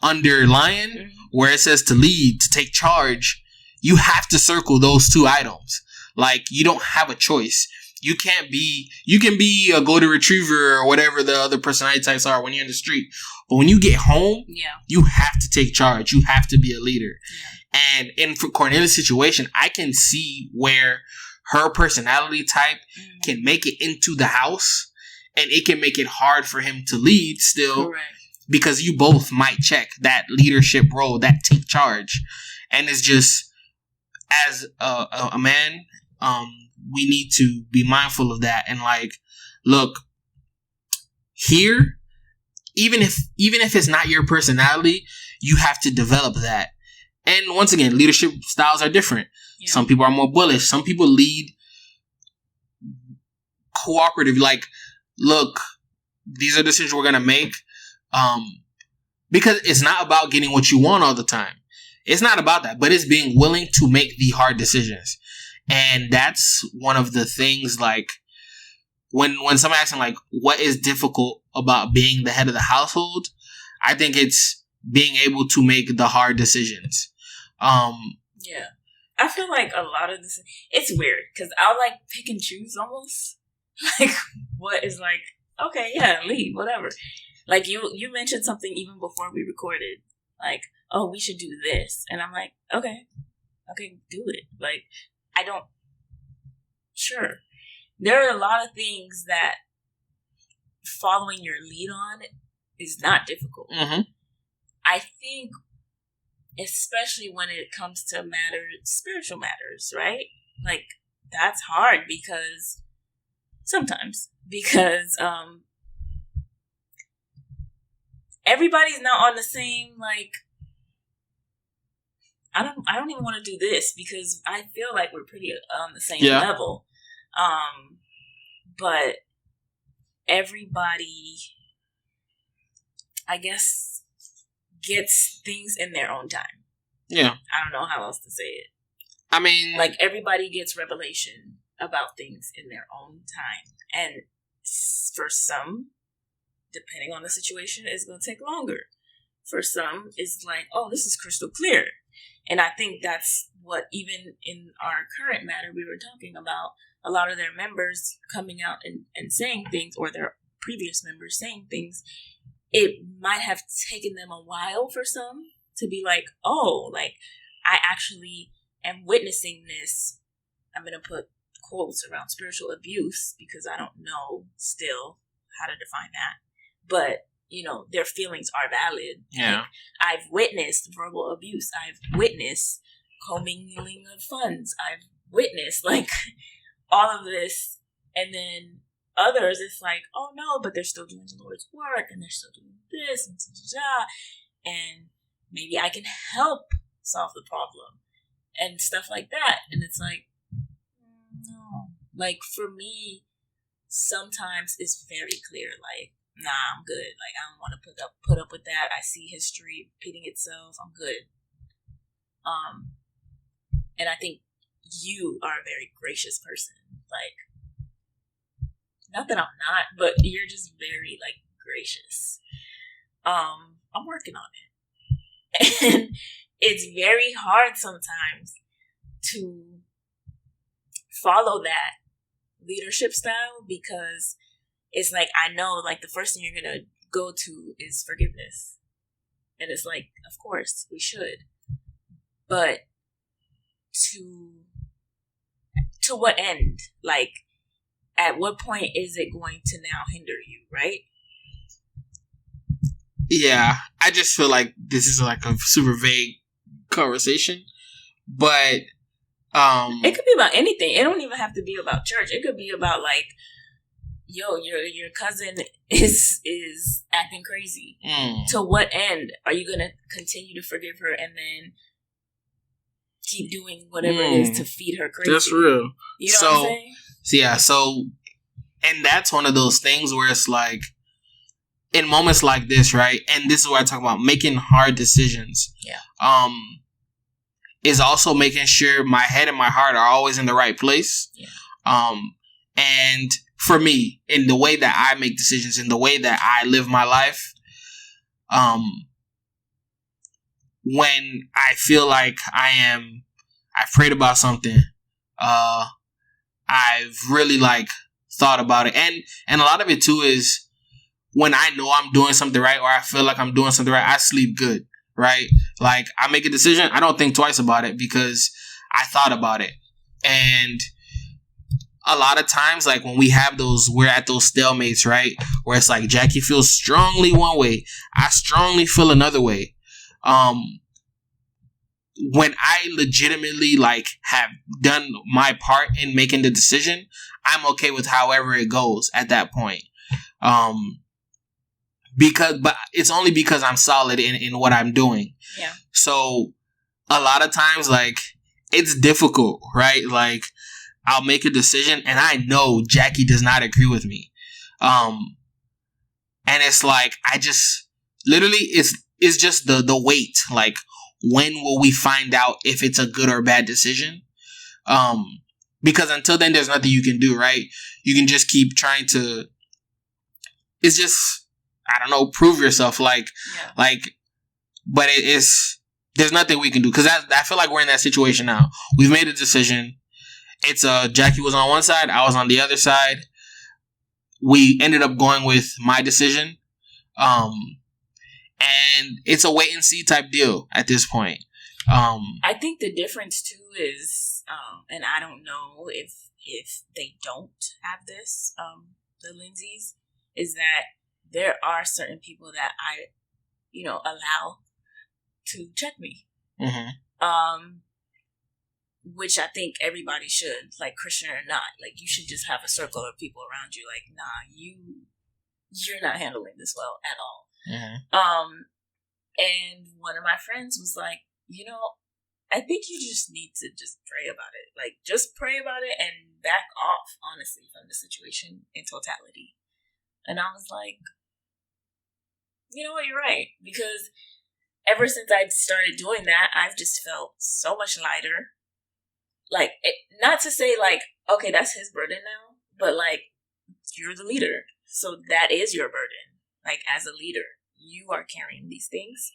underlying where it says to lead, to take charge, you have to circle those two items. Like, you don't have a choice. You can be a golden retriever or whatever the other personality types are when you're in the street. But when you get home, you have to take charge. You have to be a leader. Yeah. And in Cornelia's situation, I can see where her personality type can make it into the house, and it can make it hard for him to lead still. Correct. Because you both might check that leadership role, that take charge. And it's just, as a man, we need to be mindful of that. And like, look, here, even if it's not your personality, you have to develop that. And once again, leadership styles are different. Yeah. Some people are more bullish. Some people lead cooperative. Like, look, these are decisions we're going to make. Because it's not about getting what you want all the time. It's not about that, but it's being willing to make the hard decisions. And that's one of the things, like, when somebody asks him, like, what is difficult about being the head of the household? I think it's being able to make the hard decisions. Yeah. I feel like a lot of this, it's weird, because I'll, like, pick and choose almost. Like, what is, like, okay, yeah, leave, whatever. Like, you mentioned something even before we recorded. Like, oh, we should do this. And I'm like, okay, do it. Like, sure. There are a lot of things that following your lead on is not difficult. Mm-hmm. I think, especially when it comes to spiritual matters, right? Like, that's hard sometimes because everybody's not on the same, like, I don't even want to do this because I feel like we're pretty on the same level. But everybody, I guess, gets things in their own time. Yeah. I don't know how else to say it. I mean, like, everybody gets revelation about things in their own time. And for some, depending on the situation, it's going to take longer. For some, it's like, oh, this is crystal clear. And I think that's what, even in our current matter we were talking about, a lot of their members coming out and saying things, or their previous members saying things, it might have taken them a while for some to be like, oh, like, I actually am witnessing this. I'm going to put quotes around spiritual abuse because I don't know still how to define that. But, you know, their feelings are valid. Yeah. Like, I've witnessed verbal abuse. I've witnessed commingling of funds. I've witnessed, like, all of this. And then others, it's like, oh, no, but they're still doing the Lord's work, and they're still doing this, and maybe I can help solve the problem and stuff like that. And it's like, no. Like, for me, sometimes it's very clear, like, nah, I'm good. Like, I don't want to put up with that. I see history repeating itself. I'm good. And I think you are a very gracious person. Like, not that I'm not, but you're just very, like, gracious. I'm working on it. And it's very hard sometimes to follow that leadership style because it's like, I know, like, the first thing you're going to go to is forgiveness. And it's like, of course, we should. But to what end? Like, at what point is it going to now hinder you, right? Yeah, I just feel like this is like a super vague conversation. But it could be about anything. It don't even have to be about church. It could be about, like, yo, your cousin is acting crazy. To what end are you gonna continue to forgive her and then keep doing whatever it is to feed her crazy? That's real. You know what I'm saying? So And that's one of those things where it's like, in moments like this, right? And this is what I talk about, making hard decisions. Yeah. Is also making sure my head and my heart are always in the right place. Yeah. And for me, in the way that I make decisions, in the way that I live my life, when I feel like I've prayed about something, I've really like thought about it. And a lot of it too is when I know I'm doing something right, or I feel like I'm doing something right, I sleep good, right? Like I make a decision, I don't think twice about it because I thought about it. And a lot of times, like when we're at those stalemates, right? Where it's like Jackie feels strongly one way, I strongly feel another way. When I legitimately like have done my part in making the decision, I'm okay with however it goes at that point. But it's only because I'm solid in what I'm doing. Yeah. So a lot of times, like, it's difficult, right? Like, I'll make a decision and I know Jackie does not agree with me. And it's like, I just, literally, it's just the wait. Like, when will we find out if it's a good or bad decision? Because until then, there's nothing you can do, right? You can just keep trying to, it's just, I don't know, prove yourself. Like, but there's nothing we can do. Because I feel like we're in that situation now. We've made a decision. It's Jackie was on one side, I was on the other side. We ended up going with my decision. And it's a wait and see type deal at this point. I think the difference too is, and I don't know if they don't have this, the Lindseys, is that there are certain people that I, allow to check me. Mm-hmm. Which I think everybody should, like Christian or not. Like, you should just have a circle of people around you. Like, nah, you're not handling this well at all. Mm-hmm. And one of my friends was like, I think you just need to just pray about it. Like, just pray about it and back off, honestly, from the situation in totality. And I was like, you know what, you're right. Because ever since I started doing that, I've just felt so much lighter. Like, not to say, like, okay, that's his burden now, but, like, you're the leader. So that is your burden. Like, as a leader, you are carrying these things.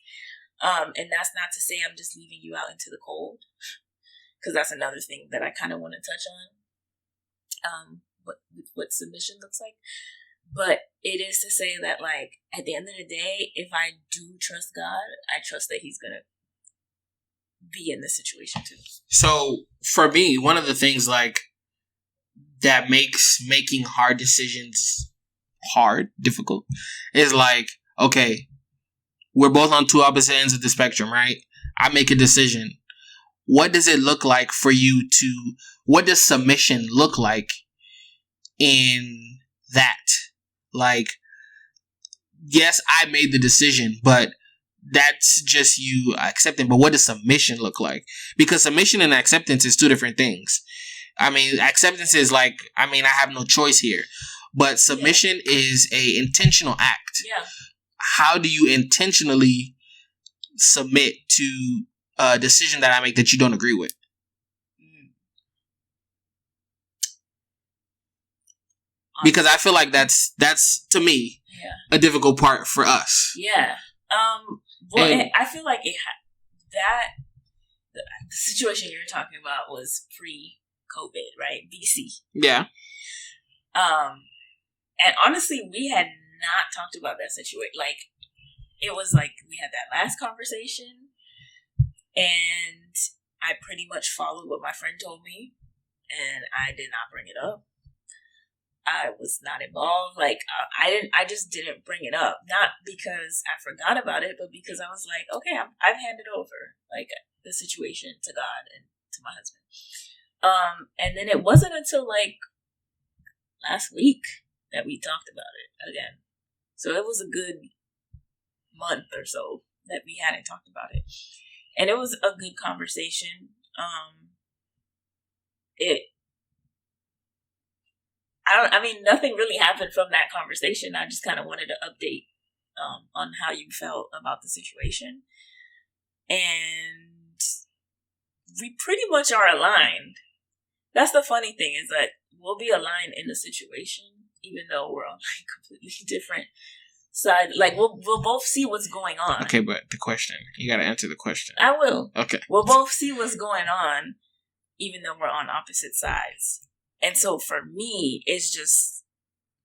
And that's not to say I'm just leaving you out into the cold, because that's another thing that I kind of want to touch on, what submission looks like. But it is to say that, like, at the end of the day, if I do trust God, I trust that He's going to be in this situation too. So for me, one of the things like that makes making hard decisions difficult, is like, okay, we're both on two opposite ends of the spectrum, right? I make a decision. What does it look like for you what does submission look like in that? Like, yes, I made the decision, but that's just you accepting. But what does submission look like? Because submission and acceptance is two different things. I mean, acceptance is like, I have no choice here. But submission is a intentional act. Yeah. How do you intentionally submit to a decision that I make that you don't agree with? Because I feel like that's to me a difficult part for us. Yeah. Well, I feel like the situation you're talking about was pre-COVID, right? BC. Yeah. And honestly, we had not talked about that situation. Like, it was like we had that last conversation, and I pretty much followed what my friend told me, and I did not bring it up. I was not involved. Like, I just didn't bring it up. Not because I forgot about it, but because I was like, okay, I've handed over, like, the situation to God and to my husband. And then it wasn't until, like, last week that we talked about it again. So it was a good month or so that we hadn't talked about it. And it was a good nothing really happened from that conversation. I just kind of wanted to update on how you felt about the situation. And we pretty much are aligned. That's the funny thing, is that we'll be aligned in the situation, even though we're on like completely different sides. Like we'll both see what's going on. Okay, but the question, you got to answer the question. I will. Okay. We'll both see what's going on, even though we're on opposite sides. And so for me, it's just,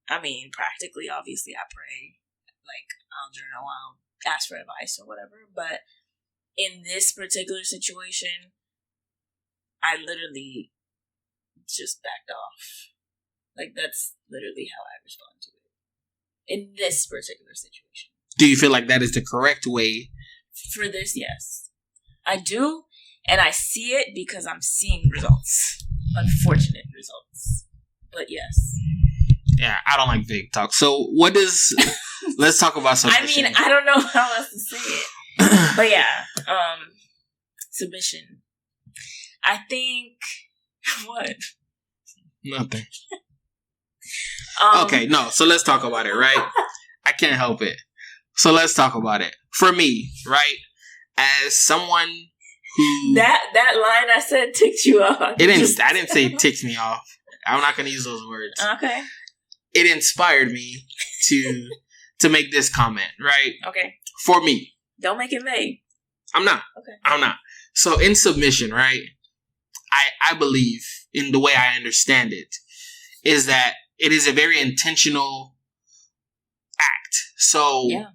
practically, obviously, I pray. Like, I'll journal, I'll ask for advice or whatever. But in this particular situation, I literally just backed off. Like, that's literally how I respond to it. In this particular situation. Do you feel like that is the correct way? For this, yes. I do, and I see it because I'm seeing results. Unfortunate results. But yes. Yeah, I don't like vague talk. So what does... let's talk about submission. I don't know how else to say it. But yeah, submission. I think... What? Nothing. Okay, no. So let's talk about it, right? I can't help it. So let's talk about it. For me, right? As someone who... That line I said ticked you off. I didn't say it ticked me off. I'm not going to use those words. Okay. It inspired me to make this comment, right? Okay. For me. Don't make it vague. I'm not. Okay. I'm not. So in submission, right? I believe, in the way I understand it, is that it is a very intentional act. So yeah.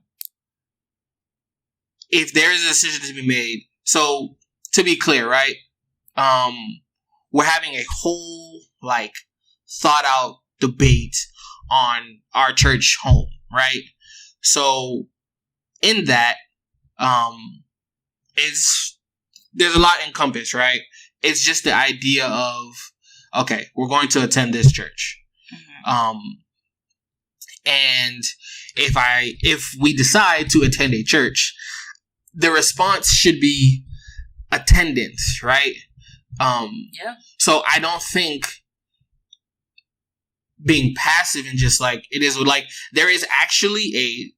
If there is a decision to be made, so to be clear, right? We're having a whole thought out debate on our church home, right? So in that, there's a lot encompassed, right? It's just the idea of, okay, we're going to attend this church. Mm-hmm. And if we decide to attend a church, the response should be attendance, right? Yeah. So I don't think being passive and just it is there is actually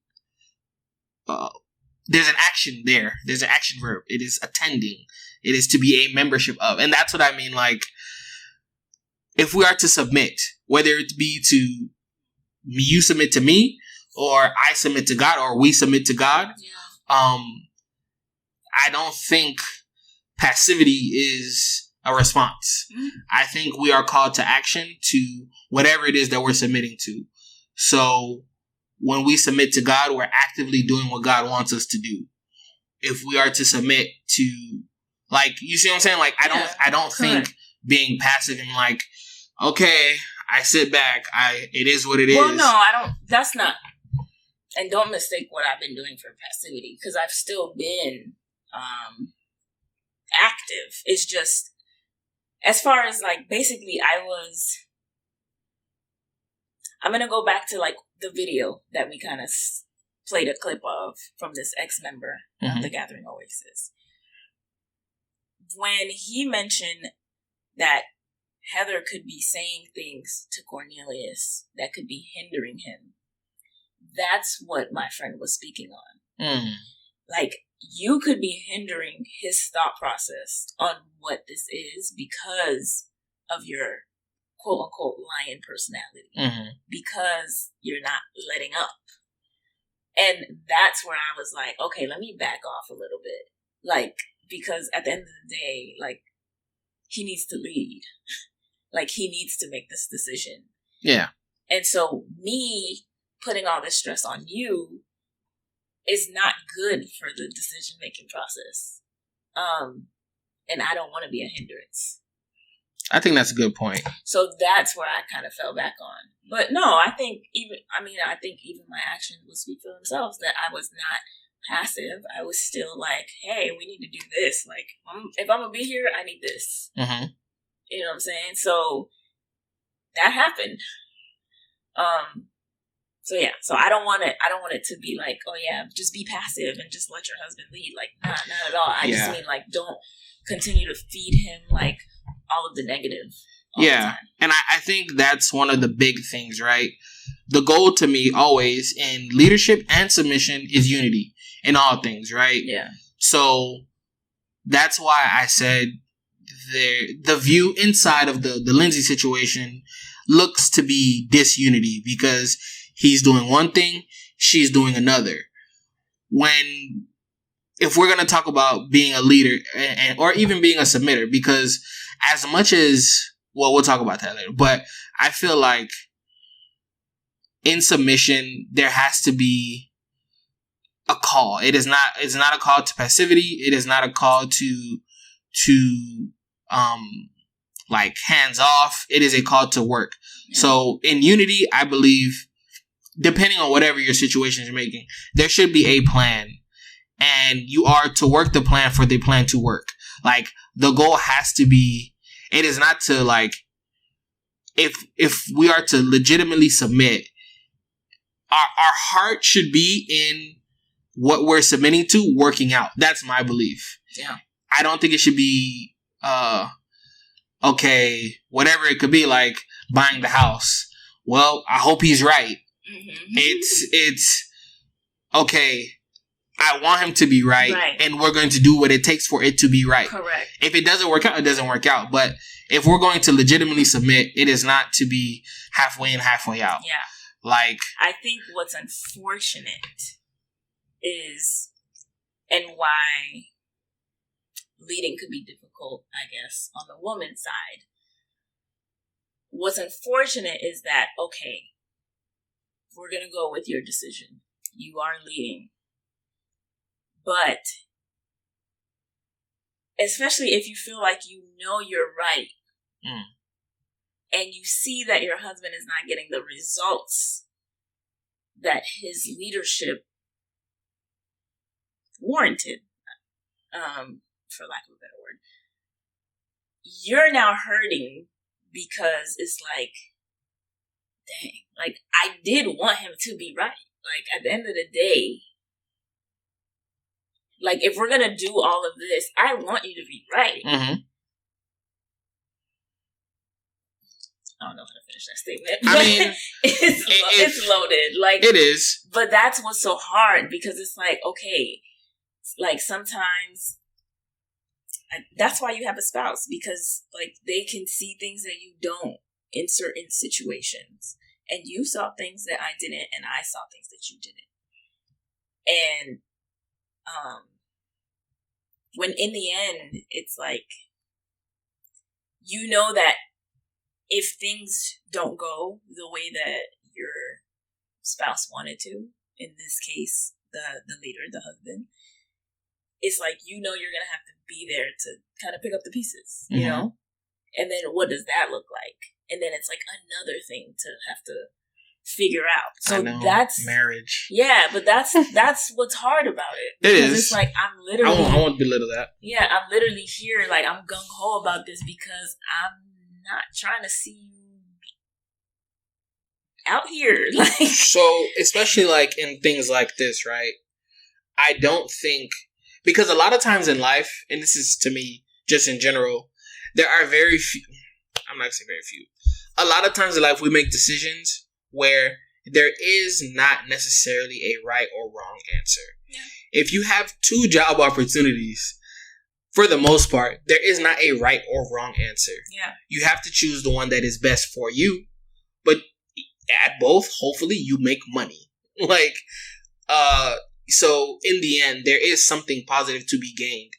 there's an action there. There's an action verb. It is attending. It is to be a membership of. And that's what I mean. If we are to submit, whether it be to you submit to me, or I submit to God, or we submit to God, I don't think passivity is a response. Mm-hmm. I think we are called to action, to whatever it is that we're submitting to. So when we submit to God, we're actively doing what God wants us to do. If we are to submit to, you see what I'm saying? I don't think being passive and okay, I sit back. It is what it is. Well, no, I don't. That's not. And don't mistake what I've been doing for passivity, because I've still been active. It's just, as far as basically I'm going to go back to the video that we kind of played a clip of from this ex-member of the Gathering Oasis. When he mentioned that Heather could be saying things to Cornelius that could be hindering him, that's what my friend was speaking on. Mm. You could be hindering his thought process on what this is because of your quote-unquote lion personality, because you're not letting up. And that's where I was okay, let me back off a little bit. Because at the end of the day, he needs to lead. He needs to make this decision. Yeah. And so me putting all this stress on you is not good for the decision-making process. And I don't want to be a hindrance. I think that's a good point. So that's where I kind of fell back on. But no, I think even my actions would speak for themselves, that I was not passive. I was still hey, we need to do this. If I'm going to be here, I need this. Mm-hmm. You know what I'm saying? So that happened. So yeah, so I don't want it to be oh yeah, just be passive and just let your husband lead. Not at all. I just mean don't continue to feed him all of the negative. all the time. And I think that's one of the big things, right? The goal to me always in leadership and submission is unity in all things, right? Yeah. So that's why I said the view inside of the Lindsey situation looks to be disunity because he's doing one thing, she's doing another. If we're going to talk about being a leader or even being a submitter, because as much as, well, we'll talk about that later, but I feel like in submission, there has to be a call. It's not a call to passivity. It is not a call to like hands off. It is a call to work. Yeah. So in unity, I believe, depending on whatever your situation is making, there should be a plan. And you are to work the plan for the plan to work. Like, the goal has to be, it is not to, like, if we are to legitimately submit, our heart should be in what we're submitting to working out. That's my belief. Yeah. I don't think it should be, okay, whatever it could be, like buying the house. Well, I hope he's right. Mm-hmm. It's okay, I want him to be right, and we're going to do what it takes for it to be right. Correct. If it doesn't work out, it doesn't work out. But if we're going to legitimately submit, it is not to be halfway in, halfway out. Yeah. Like, I think what's unfortunate is, and why leading could be difficult, I guess, on the woman's side. What's unfortunate is that, okay, we're going to go with your decision. You are leading. But, especially if you feel like you know you're right, and you see that your husband is not getting the results that his leadership warranted, for lack of a better word, you're now hurting because it's like, dang, like, I did want him to be right. Like, at the end of the day, like, if we're going to do all of this, I want you to be right. Mm-hmm. I don't know how to finish that statement. I mean, it's loaded. Like, it is. But that's what's so hard, because it's like, okay, like, sometimes that's why you have a spouse, because, like, they can see things that you don't in certain situations. And you saw things that I didn't, and I saw things that you didn't. And when in the end, it's like, you know that if things don't go the way that your spouse wanted to, in this case, the leader, the husband, it's like, you know, you're going to have to be there to kind of pick up the pieces, you know? And then what does that look like? And then it's like another thing to have to figure out. So that's marriage. Yeah, but that's what's hard about it. It is. It's like, I'm literally, I won't belittle that. Yeah, I'm literally here, like, I'm gung ho about this because I'm not trying to see you out here. Like, so, especially like in things like this, right? I don't think, because a lot of times in life, and this is to me just in general, there are very few. I'm not going to say very few. A lot of times in life, we make decisions where there is not necessarily a right or wrong answer. Yeah. If you have 2 job opportunities, for the most part, there is not a right or wrong answer. Yeah. You have to choose the one that is best for you. But at both, hopefully, you make money. Like, so in the end, there is something positive to be gained.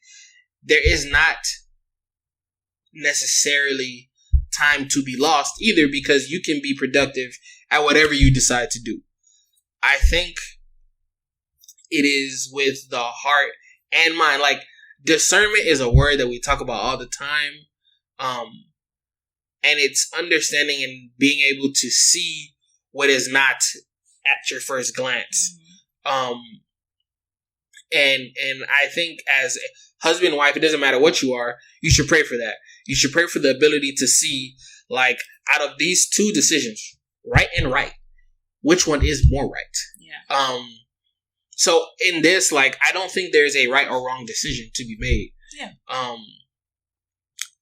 There is not necessarily time to be lost either, because you can be productive at whatever you decide to do. I think it is with the heart and mind. Like, discernment is a word that we talk about all the time. And it's understanding and being able to see what is not at your first glance. And I think as husband and wife, it doesn't matter what you are, you should pray for that. You should pray for the ability to see, like, out of these 2 decisions, right and right, which one is more right. Yeah. So in this, like, I don't think there's a right or wrong decision to be made. Yeah.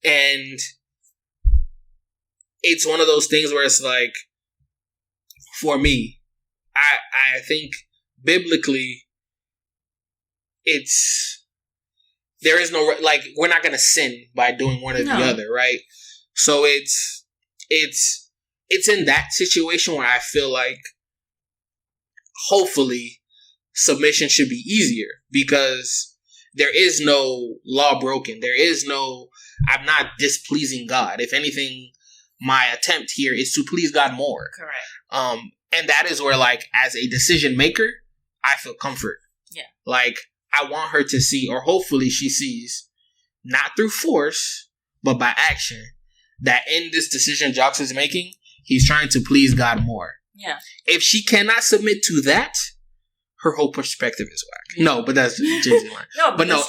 And it's one of those things where it's like, for me, I think biblically, there is no, like, we're not going to sin by doing one or the other, right? So it's in that situation where I feel like, hopefully, submission should be easier because there is no law broken. There is no, I'm not displeasing God. If anything, my attempt here is to please God more. Correct. And that is where, like, as a decision maker, I feel comfort. Yeah. Like, I want her to see, or hopefully she sees, not through force, but by action, that in this decision Jocks is making, he's trying to please God more. Yeah. If she cannot submit to that, her whole perspective is whack. No, but that's Jay-Z line. But no,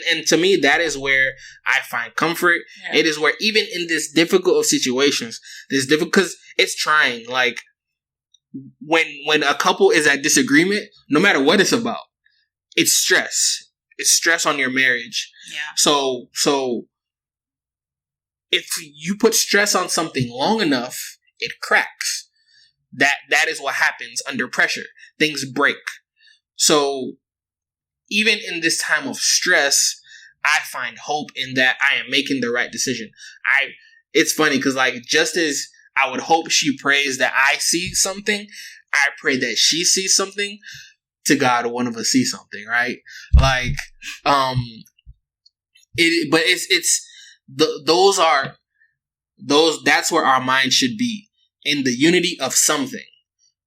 and to me, that is where I find comfort. Yeah. It is where, even in this difficult of situations, because it's trying. Like, when a couple is at disagreement, no matter what it's about, it's stress. It's stress on your marriage. Yeah. So if you put stress on something long enough, it cracks. That is what happens under pressure. Things break. So even in this time of stress, I find hope in that I am making the right decision. It's funny because, like, just as I would hope she prays that I see something, I pray that she sees something. To God, one of us see something, right? Like, that's where our mind should be, in the unity of something.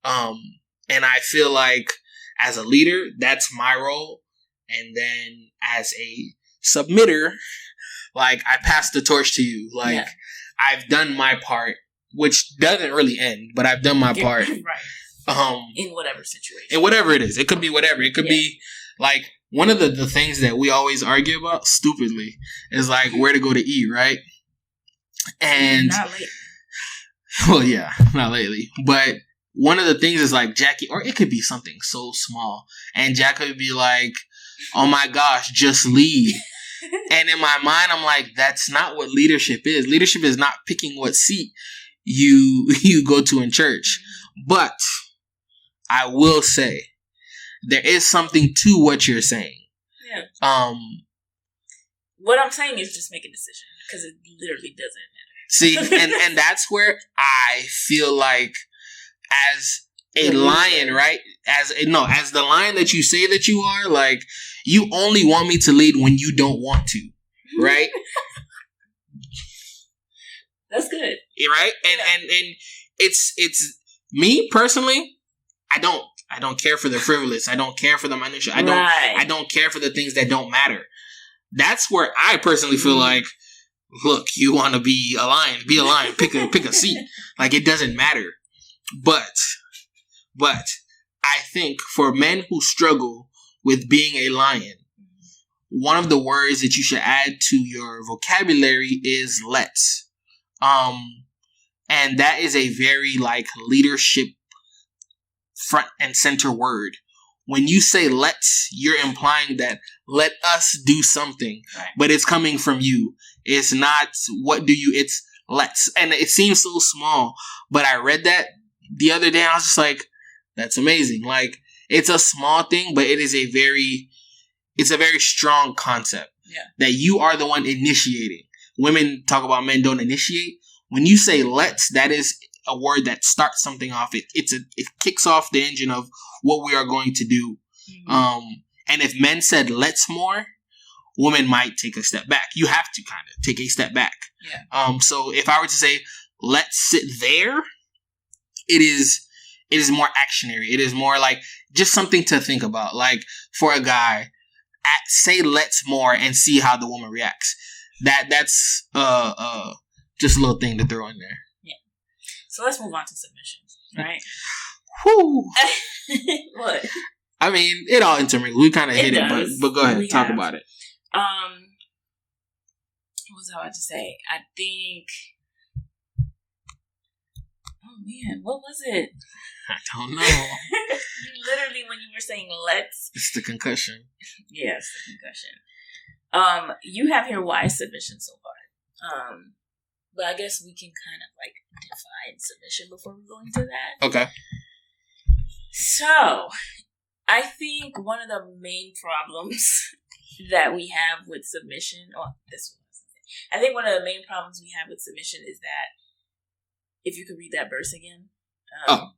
And I feel like as a leader, that's my role. And then as a submitter, like, I pass the torch to you. Like, I've done my part, which doesn't really end, but I've done my part. Right. In whatever situation. In whatever it is. It could be whatever. It could be, like, one of the things that we always argue about, stupidly, is, like, where to go to eat, right? And not lately. Well, yeah, not lately. But one of the things is, like, Jackie, or it could be something so small, and Jackie would be like, oh my gosh, just leave. And in my mind, I'm like, that's not what leadership is. Leadership is not picking what seat you go to in church. But I will say, there is something to what you're saying. Yeah. What I'm saying is just make a decision, because it literally doesn't matter. See, and that's where I feel like, as a lion, right? As the lion that you say that you are, like, you only want me to lead when you don't want to, right? That's good. Right? And it's me personally, I don't care for the frivolous. I don't care for the minutia. I don't care for the things that don't matter. That's where I personally feel like, look, you want to be a lion, pick a seat. Like, it doesn't matter. But I think for men who struggle with being a lion, one of the words that you should add to your vocabulary is let's. And that is a very, like, leadership front and center word. When you say let's, you're implying that let us do something, right. But it's coming from you. It's not it's let's. And it seems so small, but I read that the other day and I was just like, that's amazing. Like, it's a small thing, but it's a very strong concept. Yeah. That you are the one initiating. Women talk about men don't initiate. When you say let's, that is a word that starts something off. It kicks off the engine of what we are going to do. Mm-hmm. And if men said let's more, women might take a step back. You have to kind of take a step back. Yeah. So if I were to say let's sit there, it is more actionary. It is more like just something to think about. Like, for a guy, say let's more and see how the woman reacts. That's just a little thing to throw in there. Yeah. So let's move on to submission, right? Whew. What? I mean, it all intermingles. We kind of hit it, but go ahead, talk about it. What was I about to say? I think. Oh man, what was it? I don't know. You literally, when you were saying let's. It's the concussion. Yes, the concussion. You have here why submission so far. But I guess we can kind of like define submission before we go into that. Okay. So, I think one of the main problems that we have with submission, I think one of the main problems we have with submission is that, if you could read that verse again,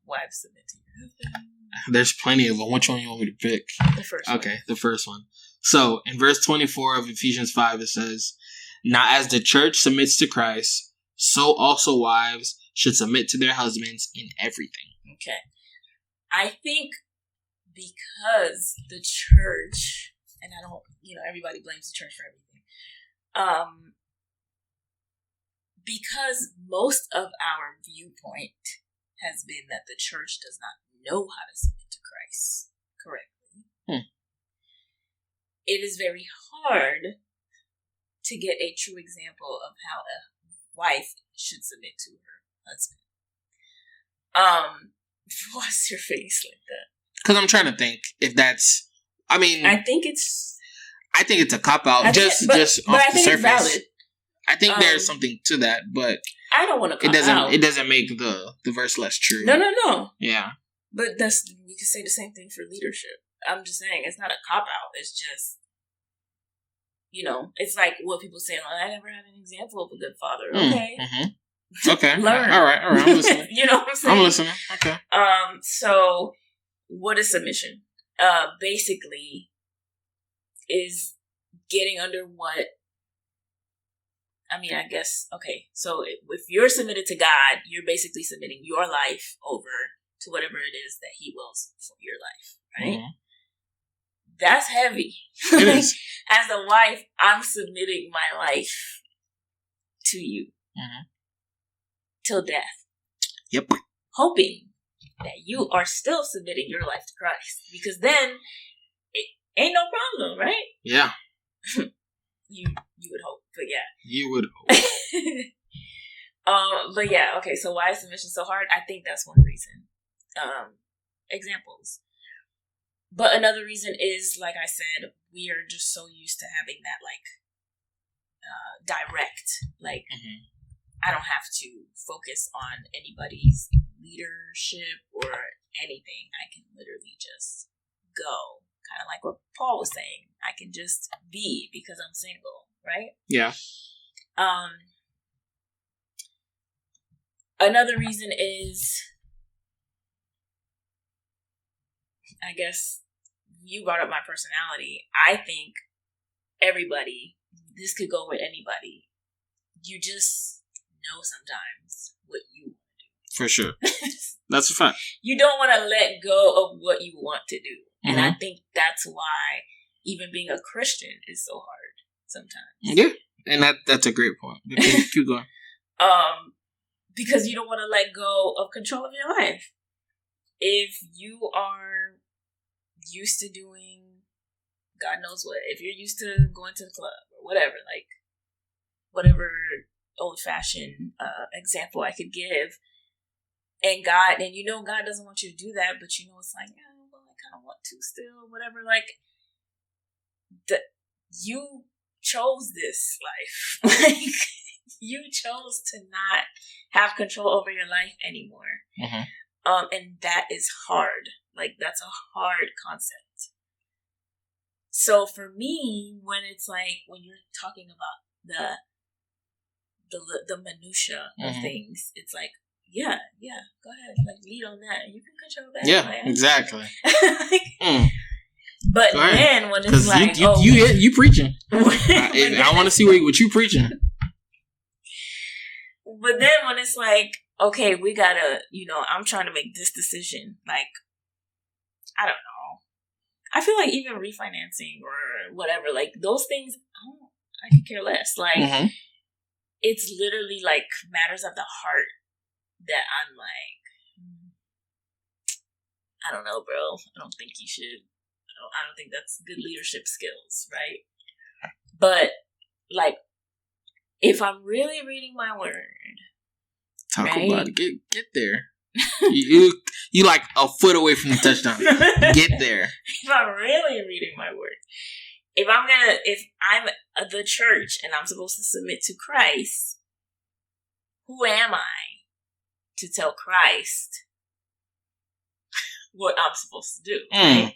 wives submit to your husband. There's plenty of them. Which one you want me to pick? The first one. Okay, the first one. So, in verse 24 of Ephesians 5, it says, "Now as the church submits to Christ, so also wives should submit to their husbands in everything." Okay. I think because the church, and I don't, everybody blames the church for everything. Because most of our viewpoint has been that the church does not know how to submit to Christ correctly. It is very hard to get a true example of how a wife should submit to her husband. What's your face like that? Because I'm trying to think if that's. I think it's a cop out. Just off the surface. It's valid. I think there's something to that, but I don't want to cop out. It doesn't make the verse less true. No. Yeah. But you can say the same thing for leadership. I'm just saying it's not a cop out. It's just, it's like what people say. I never had an example of a good father. Okay. Mm-hmm. Okay. Learn. All right. I'm listening. You know what I'm saying? I'm listening. Okay. So what is submission? Basically is getting under what, I guess, okay, so if you're submitted to God, you're basically submitting your life over to whatever it is that He wills for your life, right? Mm-hmm. That's heavy. It is. As a wife, I'm submitting my life to you. Mm-hmm. Till death. Yep. Hoping that you are still submitting your life to Christ. Because then, it ain't no problem, right? Yeah. You would hope, but yeah. You would hope. But yeah, okay, so why is submission so hard? I think that's one reason. Examples. But another reason is, like I said, we are just so used to having that, direct, mm-hmm. I don't have to focus on anybody's leadership or anything. I can literally just go. Kind of like what Paul was saying. I can just be because I'm single, right? Yeah. Another reason is, I guess, you brought up my personality. I think everybody, this could go with anybody. You just know sometimes what you want to do. For sure. That's a fact. You don't want to let go of what you want to do. And mm-hmm. I think that's why even being a Christian is so hard sometimes. Yeah. And that's a great point. Keep going. Because you don't want to let go of control of your life. If you are used to doing God knows what, if you're used to going to the club or whatever, whatever old-fashioned example I could give, and God doesn't want you to do that, but it's like, I kind of want to still, whatever, you chose this life. You chose to not have control over your life anymore. Mm-hmm. And that is hard. That's a hard concept. So for me, when it's when you're talking about the minutia of mm-hmm. things, it's yeah, go ahead, lead on that. You can control that. Yeah, exactly. But then when it's you preaching. I want to see what you preaching. But then when it's okay, we gotta, I'm trying to make this decision. I don't know. I feel even refinancing or whatever, those things, I could care less. Mm-hmm. It's literally matters of the heart that I'm I don't know, bro. I don't think you should. I don't think that's good leadership skills, right? But if I'm really reading my word, talk about it. Get there. you a foot away from the touchdown. Get there. If I'm really reading my word, if I'm the church and I'm supposed to submit to Christ, who am I to tell Christ what I'm supposed to do? Right?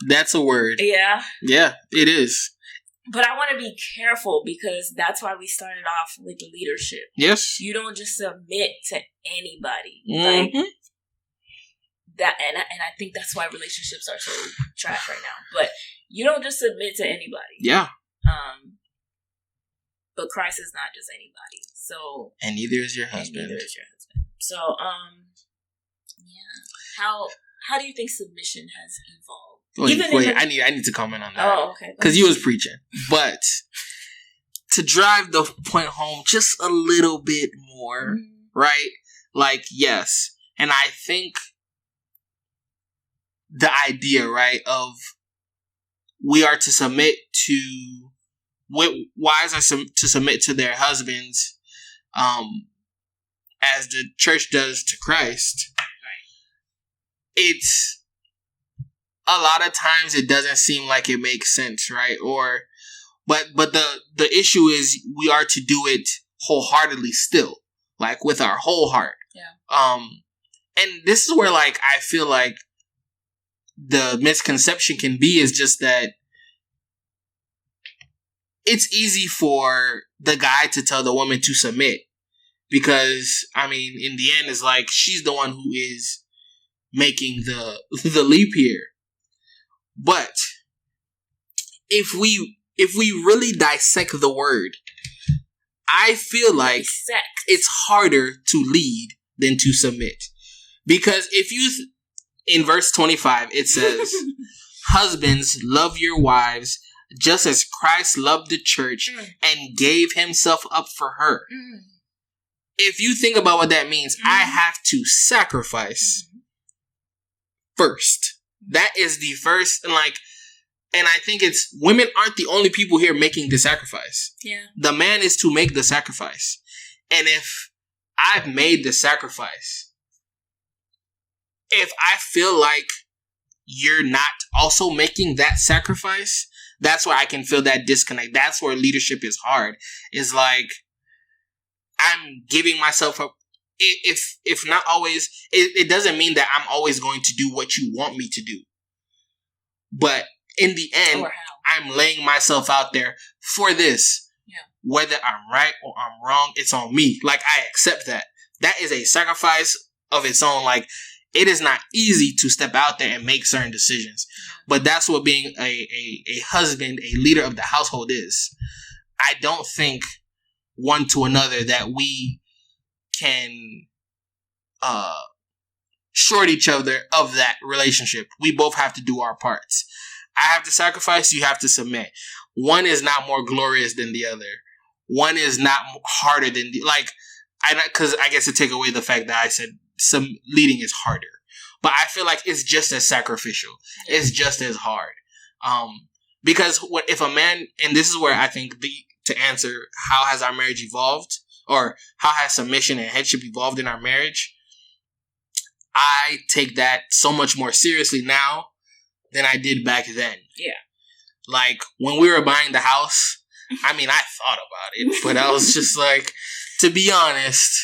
That's a word. Yeah. Yeah, it is. But I want to be careful because that's why we started off with leadership. Yes. You don't just submit to anybody. Mm-hmm. Like that, and I think that's why relationships are so trash right now. But you don't just submit to anybody. Yeah. But Christ is not just anybody. So and neither is your husband. So yeah. How do you think submission has evolved? I need to comment on that. Oh, okay. Because you was preaching. But to drive the point home just a little bit more, right? Like, yes. And I think the idea, right, of we are to submit to, wives are to submit to their husbands as the church does to Christ. Right. It's, a lot of times it doesn't seem like it makes sense, right? But the issue is we are to do it wholeheartedly still, like with our whole heart. Yeah. And this is where like I feel like the misconception can be is just that it's easy for the guy to tell the woman to submit because I mean in the end it's like she's the one who is making the leap here. But if we really dissect the word, I feel like it's harder to lead than to submit. Because if you, in verse 25, it says, husbands, love your wives just as Christ loved the church and gave himself up for her. If you think about what that means, I have to sacrifice first. That is the first, and I think it's, women aren't the only people here making the sacrifice. Yeah. The man is to make the sacrifice. And if I've made the sacrifice, if I feel like you're not also making that sacrifice, that's where I can feel that disconnect. That's where leadership is hard. It's like, I'm giving myself up. If not always, it doesn't mean that I'm always going to do what you want me to do. But in the end, I'm laying myself out there for this. Yeah. Whether I'm right or I'm wrong, it's on me. Like, I accept that. That is a sacrifice of its own. Like, it is not easy to step out there and make certain decisions. But that's what being a husband, a leader of the household is. I don't think one to another that we can short each other of that relationship. We both have to do our parts. I have to sacrifice, you have to submit. One is not more glorious than the other. One is not harder than the, like, because I guess to take away the fact that I said some leading is harder. But I feel like it's just as sacrificial. It's just as hard. Because if a man, and this is where I think to answer how has our marriage evolved, or how has submission and headship evolved in our marriage, I take that so much more seriously now than I did back then. Yeah. Like, when we were buying the house, I mean, I thought about it, but I was just like, to be honest,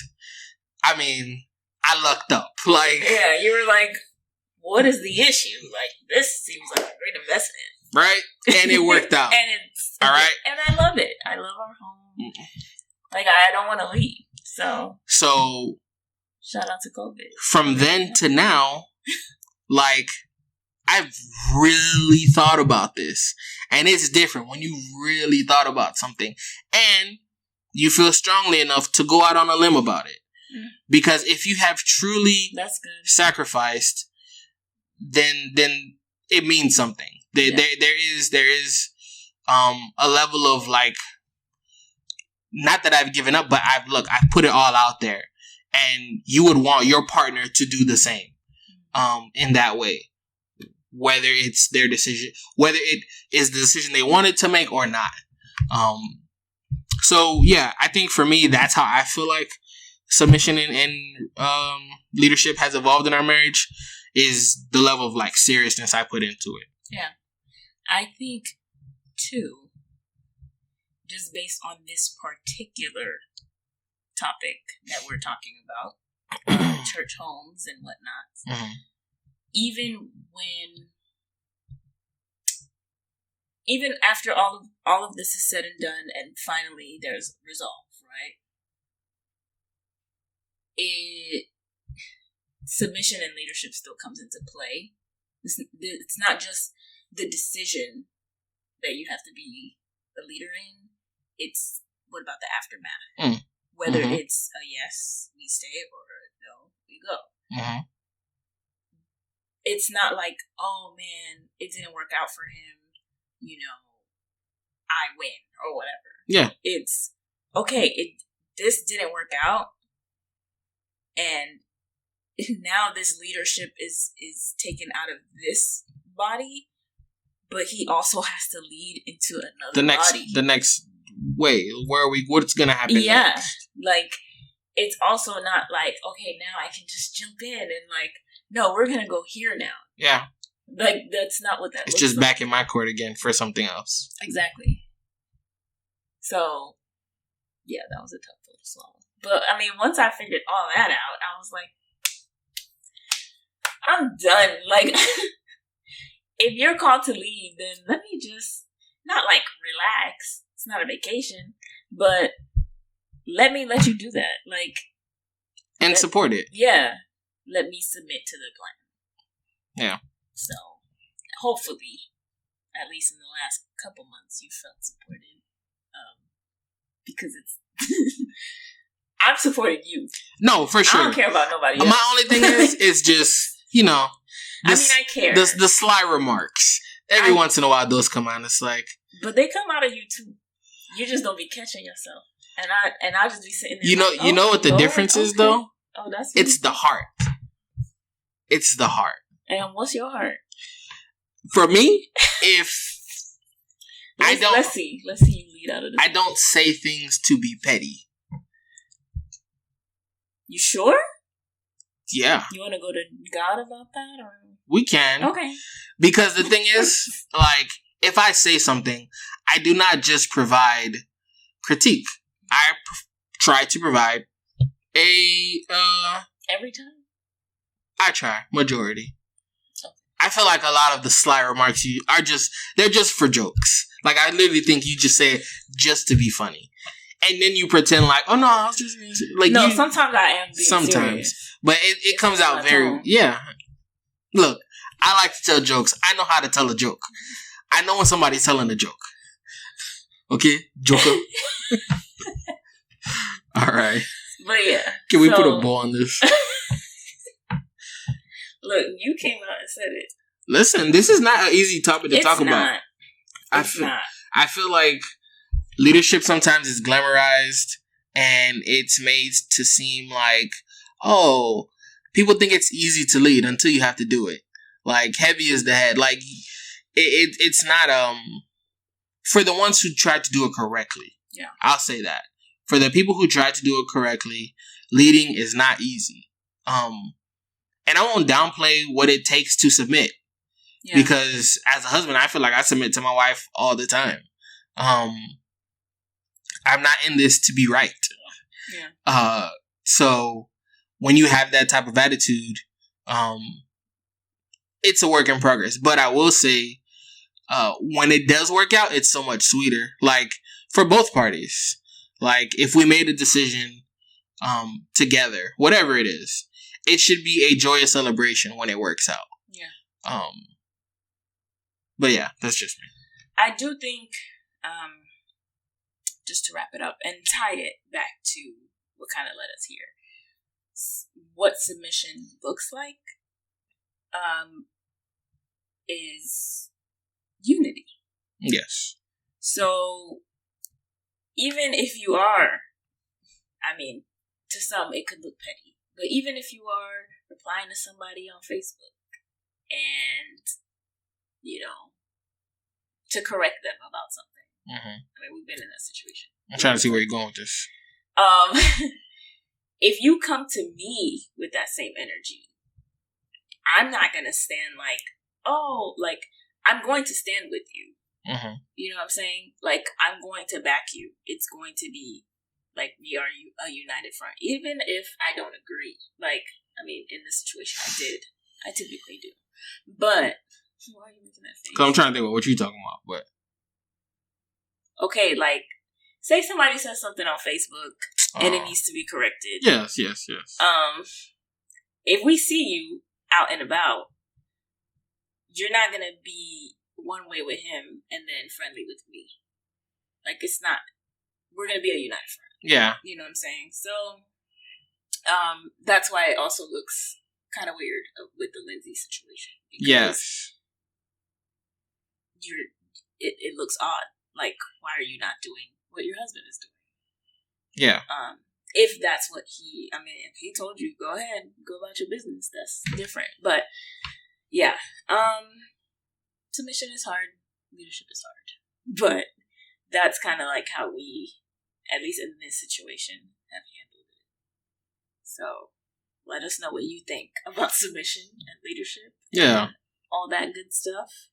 I mean, I lucked up. Like, yeah, you were like, what is the issue? Like, this seems like a great investment. Right? And it worked out. And it's all right. And I love it. I love our home. Like, I don't want to leave. So shout out to COVID. From then to now, like, I've really thought about this. And it's different when you really thought about something. And you feel strongly enough to go out on a limb about it. Because if you have truly sacrificed, then it means something. There is a level of, like, not that I've given up, but I've put it all out there, and you would want your partner to do the same, in that way, whether it's their decision, whether it is the decision they wanted to make or not. So yeah, I think for me, that's how I feel like submission and leadership has evolved in our marriage, is the level of, like, seriousness I put into it. Yeah. I think, too, just based on this particular topic that we're talking about, church homes and whatnot. Mm-hmm. Even after all of this is said and done, and finally there's resolve, right? Submission and leadership still comes into play. It's not just the decision that you have to be a leader in. It's what about the aftermath? Whether it's a yes, we stay, or a no, we go. Mm-hmm. It's not like, oh man, it didn't work out for him, I win, or whatever. Yeah. It's, okay, this didn't work out, and now this leadership is taken out of this body, but he also has to lead into another body. The next way, where are we? What's gonna happen? Yeah, next? Like, it's also not like, okay, now I can just jump in and like, no, we're gonna go here now. Yeah, like that's not what that. It's just back in my court again for something else. Exactly. So, yeah, that was a tough pill to swallow. But I mean, once I figured all that out, I was like, I'm done. Like, if you're called to lead, then let me just not like relax. It's not a vacation, but let me let you do that. Like, and support it. Yeah. Let me submit to the plan. Yeah. So, hopefully, at least in the last couple months, you felt supported. Because it's... I've supported you. No, for sure. I don't care about nobody else. My only thing is just, I care. The sly remarks. Every once in a while, those come out. It's like... But they come out of you, too. You just don't be catching yourself. And I just be sitting there You know what the difference is, though? Oh, that's... It's the heart. It's the heart. And what's your heart? For me, let's see you lead out of this. I don't say things to be petty. You sure? Yeah. You want to go to God about that, or we can? Okay. Because the thing is, like, if I say something, I do not just provide critique. I try to provide every time. I try majority. I feel like a lot of the sly remarks they're just for jokes. Like, I literally think you just say it just to be funny. And then you pretend like, oh no, I was just like... No, sometimes I am being sometimes. Serious. But it comes out very... Yeah. Look, I like to tell jokes. I know how to tell a joke. I know when somebody's telling a joke. Okay? Joker. Alright. But yeah. Can we put a ball on this? Look, you came out and said it. Listen, this is not an easy topic to talk about. It's not. I feel like leadership sometimes is glamorized and it's made to seem like, oh, people think it's easy to lead until you have to do it. Like, heavy is the head. Like, it's not, for the ones who try to do it correctly. Yeah. I'll say that. For the people who try to do it correctly, leading is not easy. And I won't downplay what it takes to submit. Yeah. Because as a husband, I feel like I submit to my wife all the time. I'm not in this to be right. Yeah. So when you have that type of attitude, it's a work in progress. But I will say, when it does work out, it's so much sweeter. Like, for both parties. Like, if we made a decision together, whatever it is, it should be a joyous celebration when it works out. Yeah. But yeah, that's just me. I do think, just to wrap it up and tie it back to what kind of led us here, what submission looks like is unity. Yes. So even if you are, to some it could look petty, but even if you are replying to somebody on Facebook and, to correct them about something. Mm-hmm. We've been in that situation. I'm trying to see where you're going with this. If you come to me with that same energy, I'm not going to stand I'm going to stand with you. Mm-hmm. You know what I'm saying? Like, I'm going to back you. It's going to be Like, we are a united front. Even if I don't agree. Like, I mean, in this situation, I typically do. But, why are you making that face? Because I'm trying to think about what you're talking about, but... Okay, like, say somebody says something on Facebook, and it needs to be corrected. Yes. If we see you out and about, you're not going to be one way with him and then friendly with me. Like, it's not... We're going to be a united front. Yeah. You know what I'm saying? So, that's why it also looks kind of weird with the Lindsey situation. Yes. It looks odd. Like, why are you not doing what your husband is doing? Yeah. If that's what if he told you, go ahead, go about your business, that's different. But, yeah. Submission is hard. Leadership is hard. But that's kind of like how we, at least in this situation, have handled it. So, let us know what you think about submission and leadership. Yeah. And all that good stuff.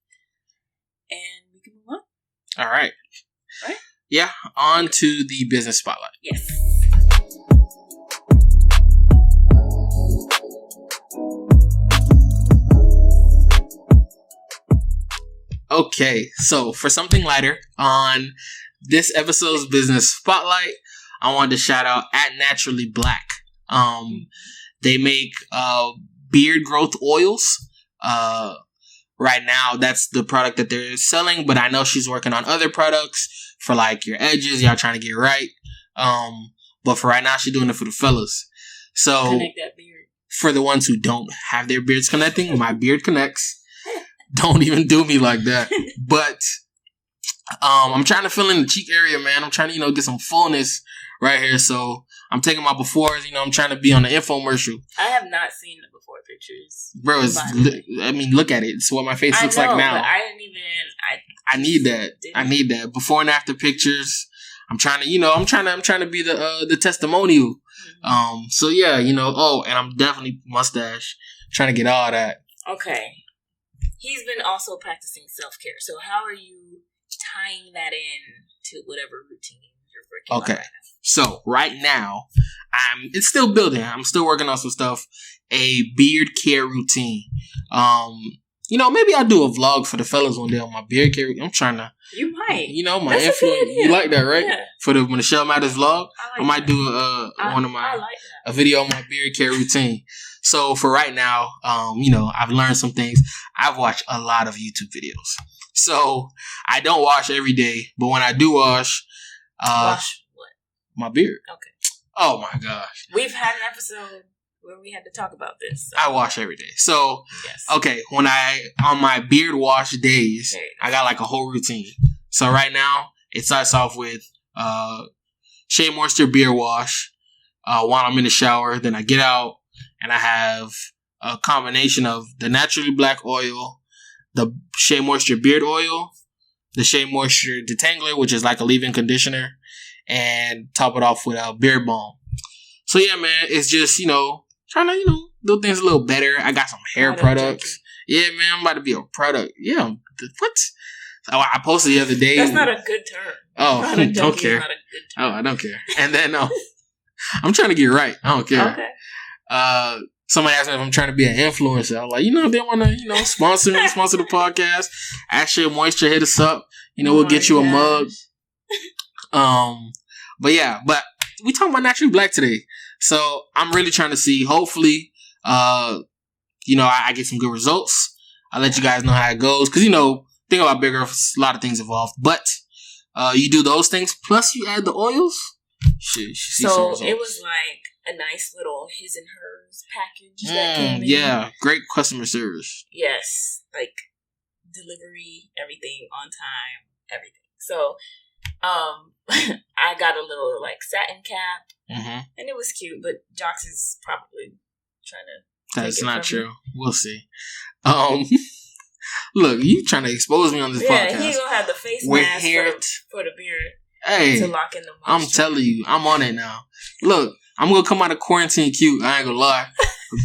And we can move on. All right. Right? Yeah, on to the business spotlight. Yes. Okay, so for something lighter, on this episode's business spotlight, I wanted to shout out @Naturally Black. They make beard growth oils. Right now, that's the product that they're selling, but I know she's working on other products for like your edges, y'all trying to get right. But for right now, she's doing it for the fellas. So Connect that beard. For the ones who don't have their beards connecting, my beard connects. Don't even do me like that. But I'm trying to fill in the cheek area, man. I'm trying to, get some fullness right here. So I'm taking my befores. I'm trying to be on the infomercial. I have not seen the before pictures. Bro, look at it. It's what my face looks like now. But I didn't even. I need that. I need that. Before and after pictures. I'm trying to, I'm trying to be the testimonial. Mm-hmm. So yeah, and I'm definitely mustache. Trying to get all that. Okay. He's been also practicing self-care. So how are you tying that in to whatever routine you're working on right now? So right now, it's still building. I'm still working on some stuff. A beard care routine. Maybe I'll do a vlog for the fellas one day on my beard care. I'm trying to. You might. My influence. You like that, right? Yeah. For the Michel Matters vlog, I might do a video on my beard care routine. So for right now, I've learned some things. I've watched a lot of YouTube videos. So I don't wash every day, but when I do wash wash what? My beard. Okay. Oh my gosh. We've had an episode where we had to talk about this. So. I wash every day. So, yes. Okay, on my beard wash days, I got like a whole routine. So right now, it starts off with Shea Moisture beard wash while I'm in the shower. Then I get out and I have a combination of the Naturally Black oil, the Shea Moisture beard oil, the Shea Moisture detangler, which is like a leave-in conditioner, and top it off with a beard balm. So yeah, man, it's just, trying to, do things a little better. I got some hair products. Yeah, man, I'm about to be a product. Yeah, what? Oh, I posted the other day. That's not a good term. Oh, I don't care. Not a good term. Oh, I don't care. And then, I'm trying to get right. I don't care. Okay. Somebody asked me if I'm trying to be an influencer. I'm like, if they want to, sponsor the podcast, Shea Moisture, hit us up. We'll get you a mug. But we talking about Naturally Black today. So I'm really trying to see, hopefully, I get some good results. I'll let you guys know how it goes. Because, think about bigger, a lot of things involved. But you do those things, plus you add the oils. So it was like a nice little his and hers package that came in. Yeah, great customer service. Yes, like delivery, everything on time, everything. So I got a little like satin cap, and it was cute. But Jox is probably trying to. That's not true. We'll see. Look, you trying to expose me on this podcast? Yeah, he gonna have the face mask for the beard. Hey, to lock in the moisture. I'm telling you, I'm on it now. Look, I'm gonna come out of quarantine cute. I ain't gonna lie.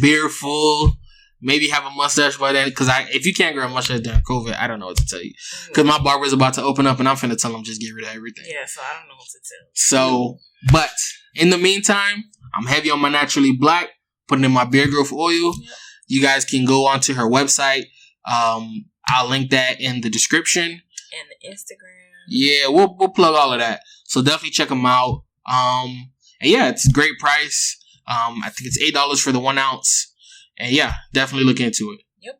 Beard full, maybe have a mustache by then. Because if you can't grow a mustache during COVID, I don't know what to tell you. Because my barber's about to open up and I'm finna tell him just get rid of everything. Yeah, so I don't know what to tell you. So, but in the meantime, I'm heavy on my Naturally Black, putting in my beard growth oil. Yep. You guys can go onto her website. I'll link that in the description. And the Instagram. Yeah, we'll plug all of that. So definitely check them out. And yeah, it's a great price. I think it's $8 for the 1 ounce. And yeah, definitely look into it. Yep.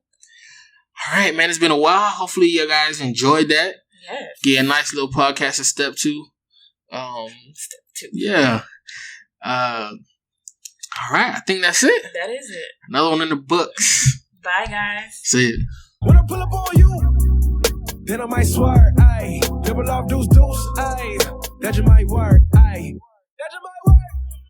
All right, man. It's been a while. Hopefully you guys enjoyed that. Yes. Yeah, a nice little podcast of step 2. Step 2. Yeah. All right. I think that's it. That is it. Another one in the books. Bye, guys. See it. When I pull up on you, then I might swear, ayy. Double off deuce, ayy. That you might work, ayy.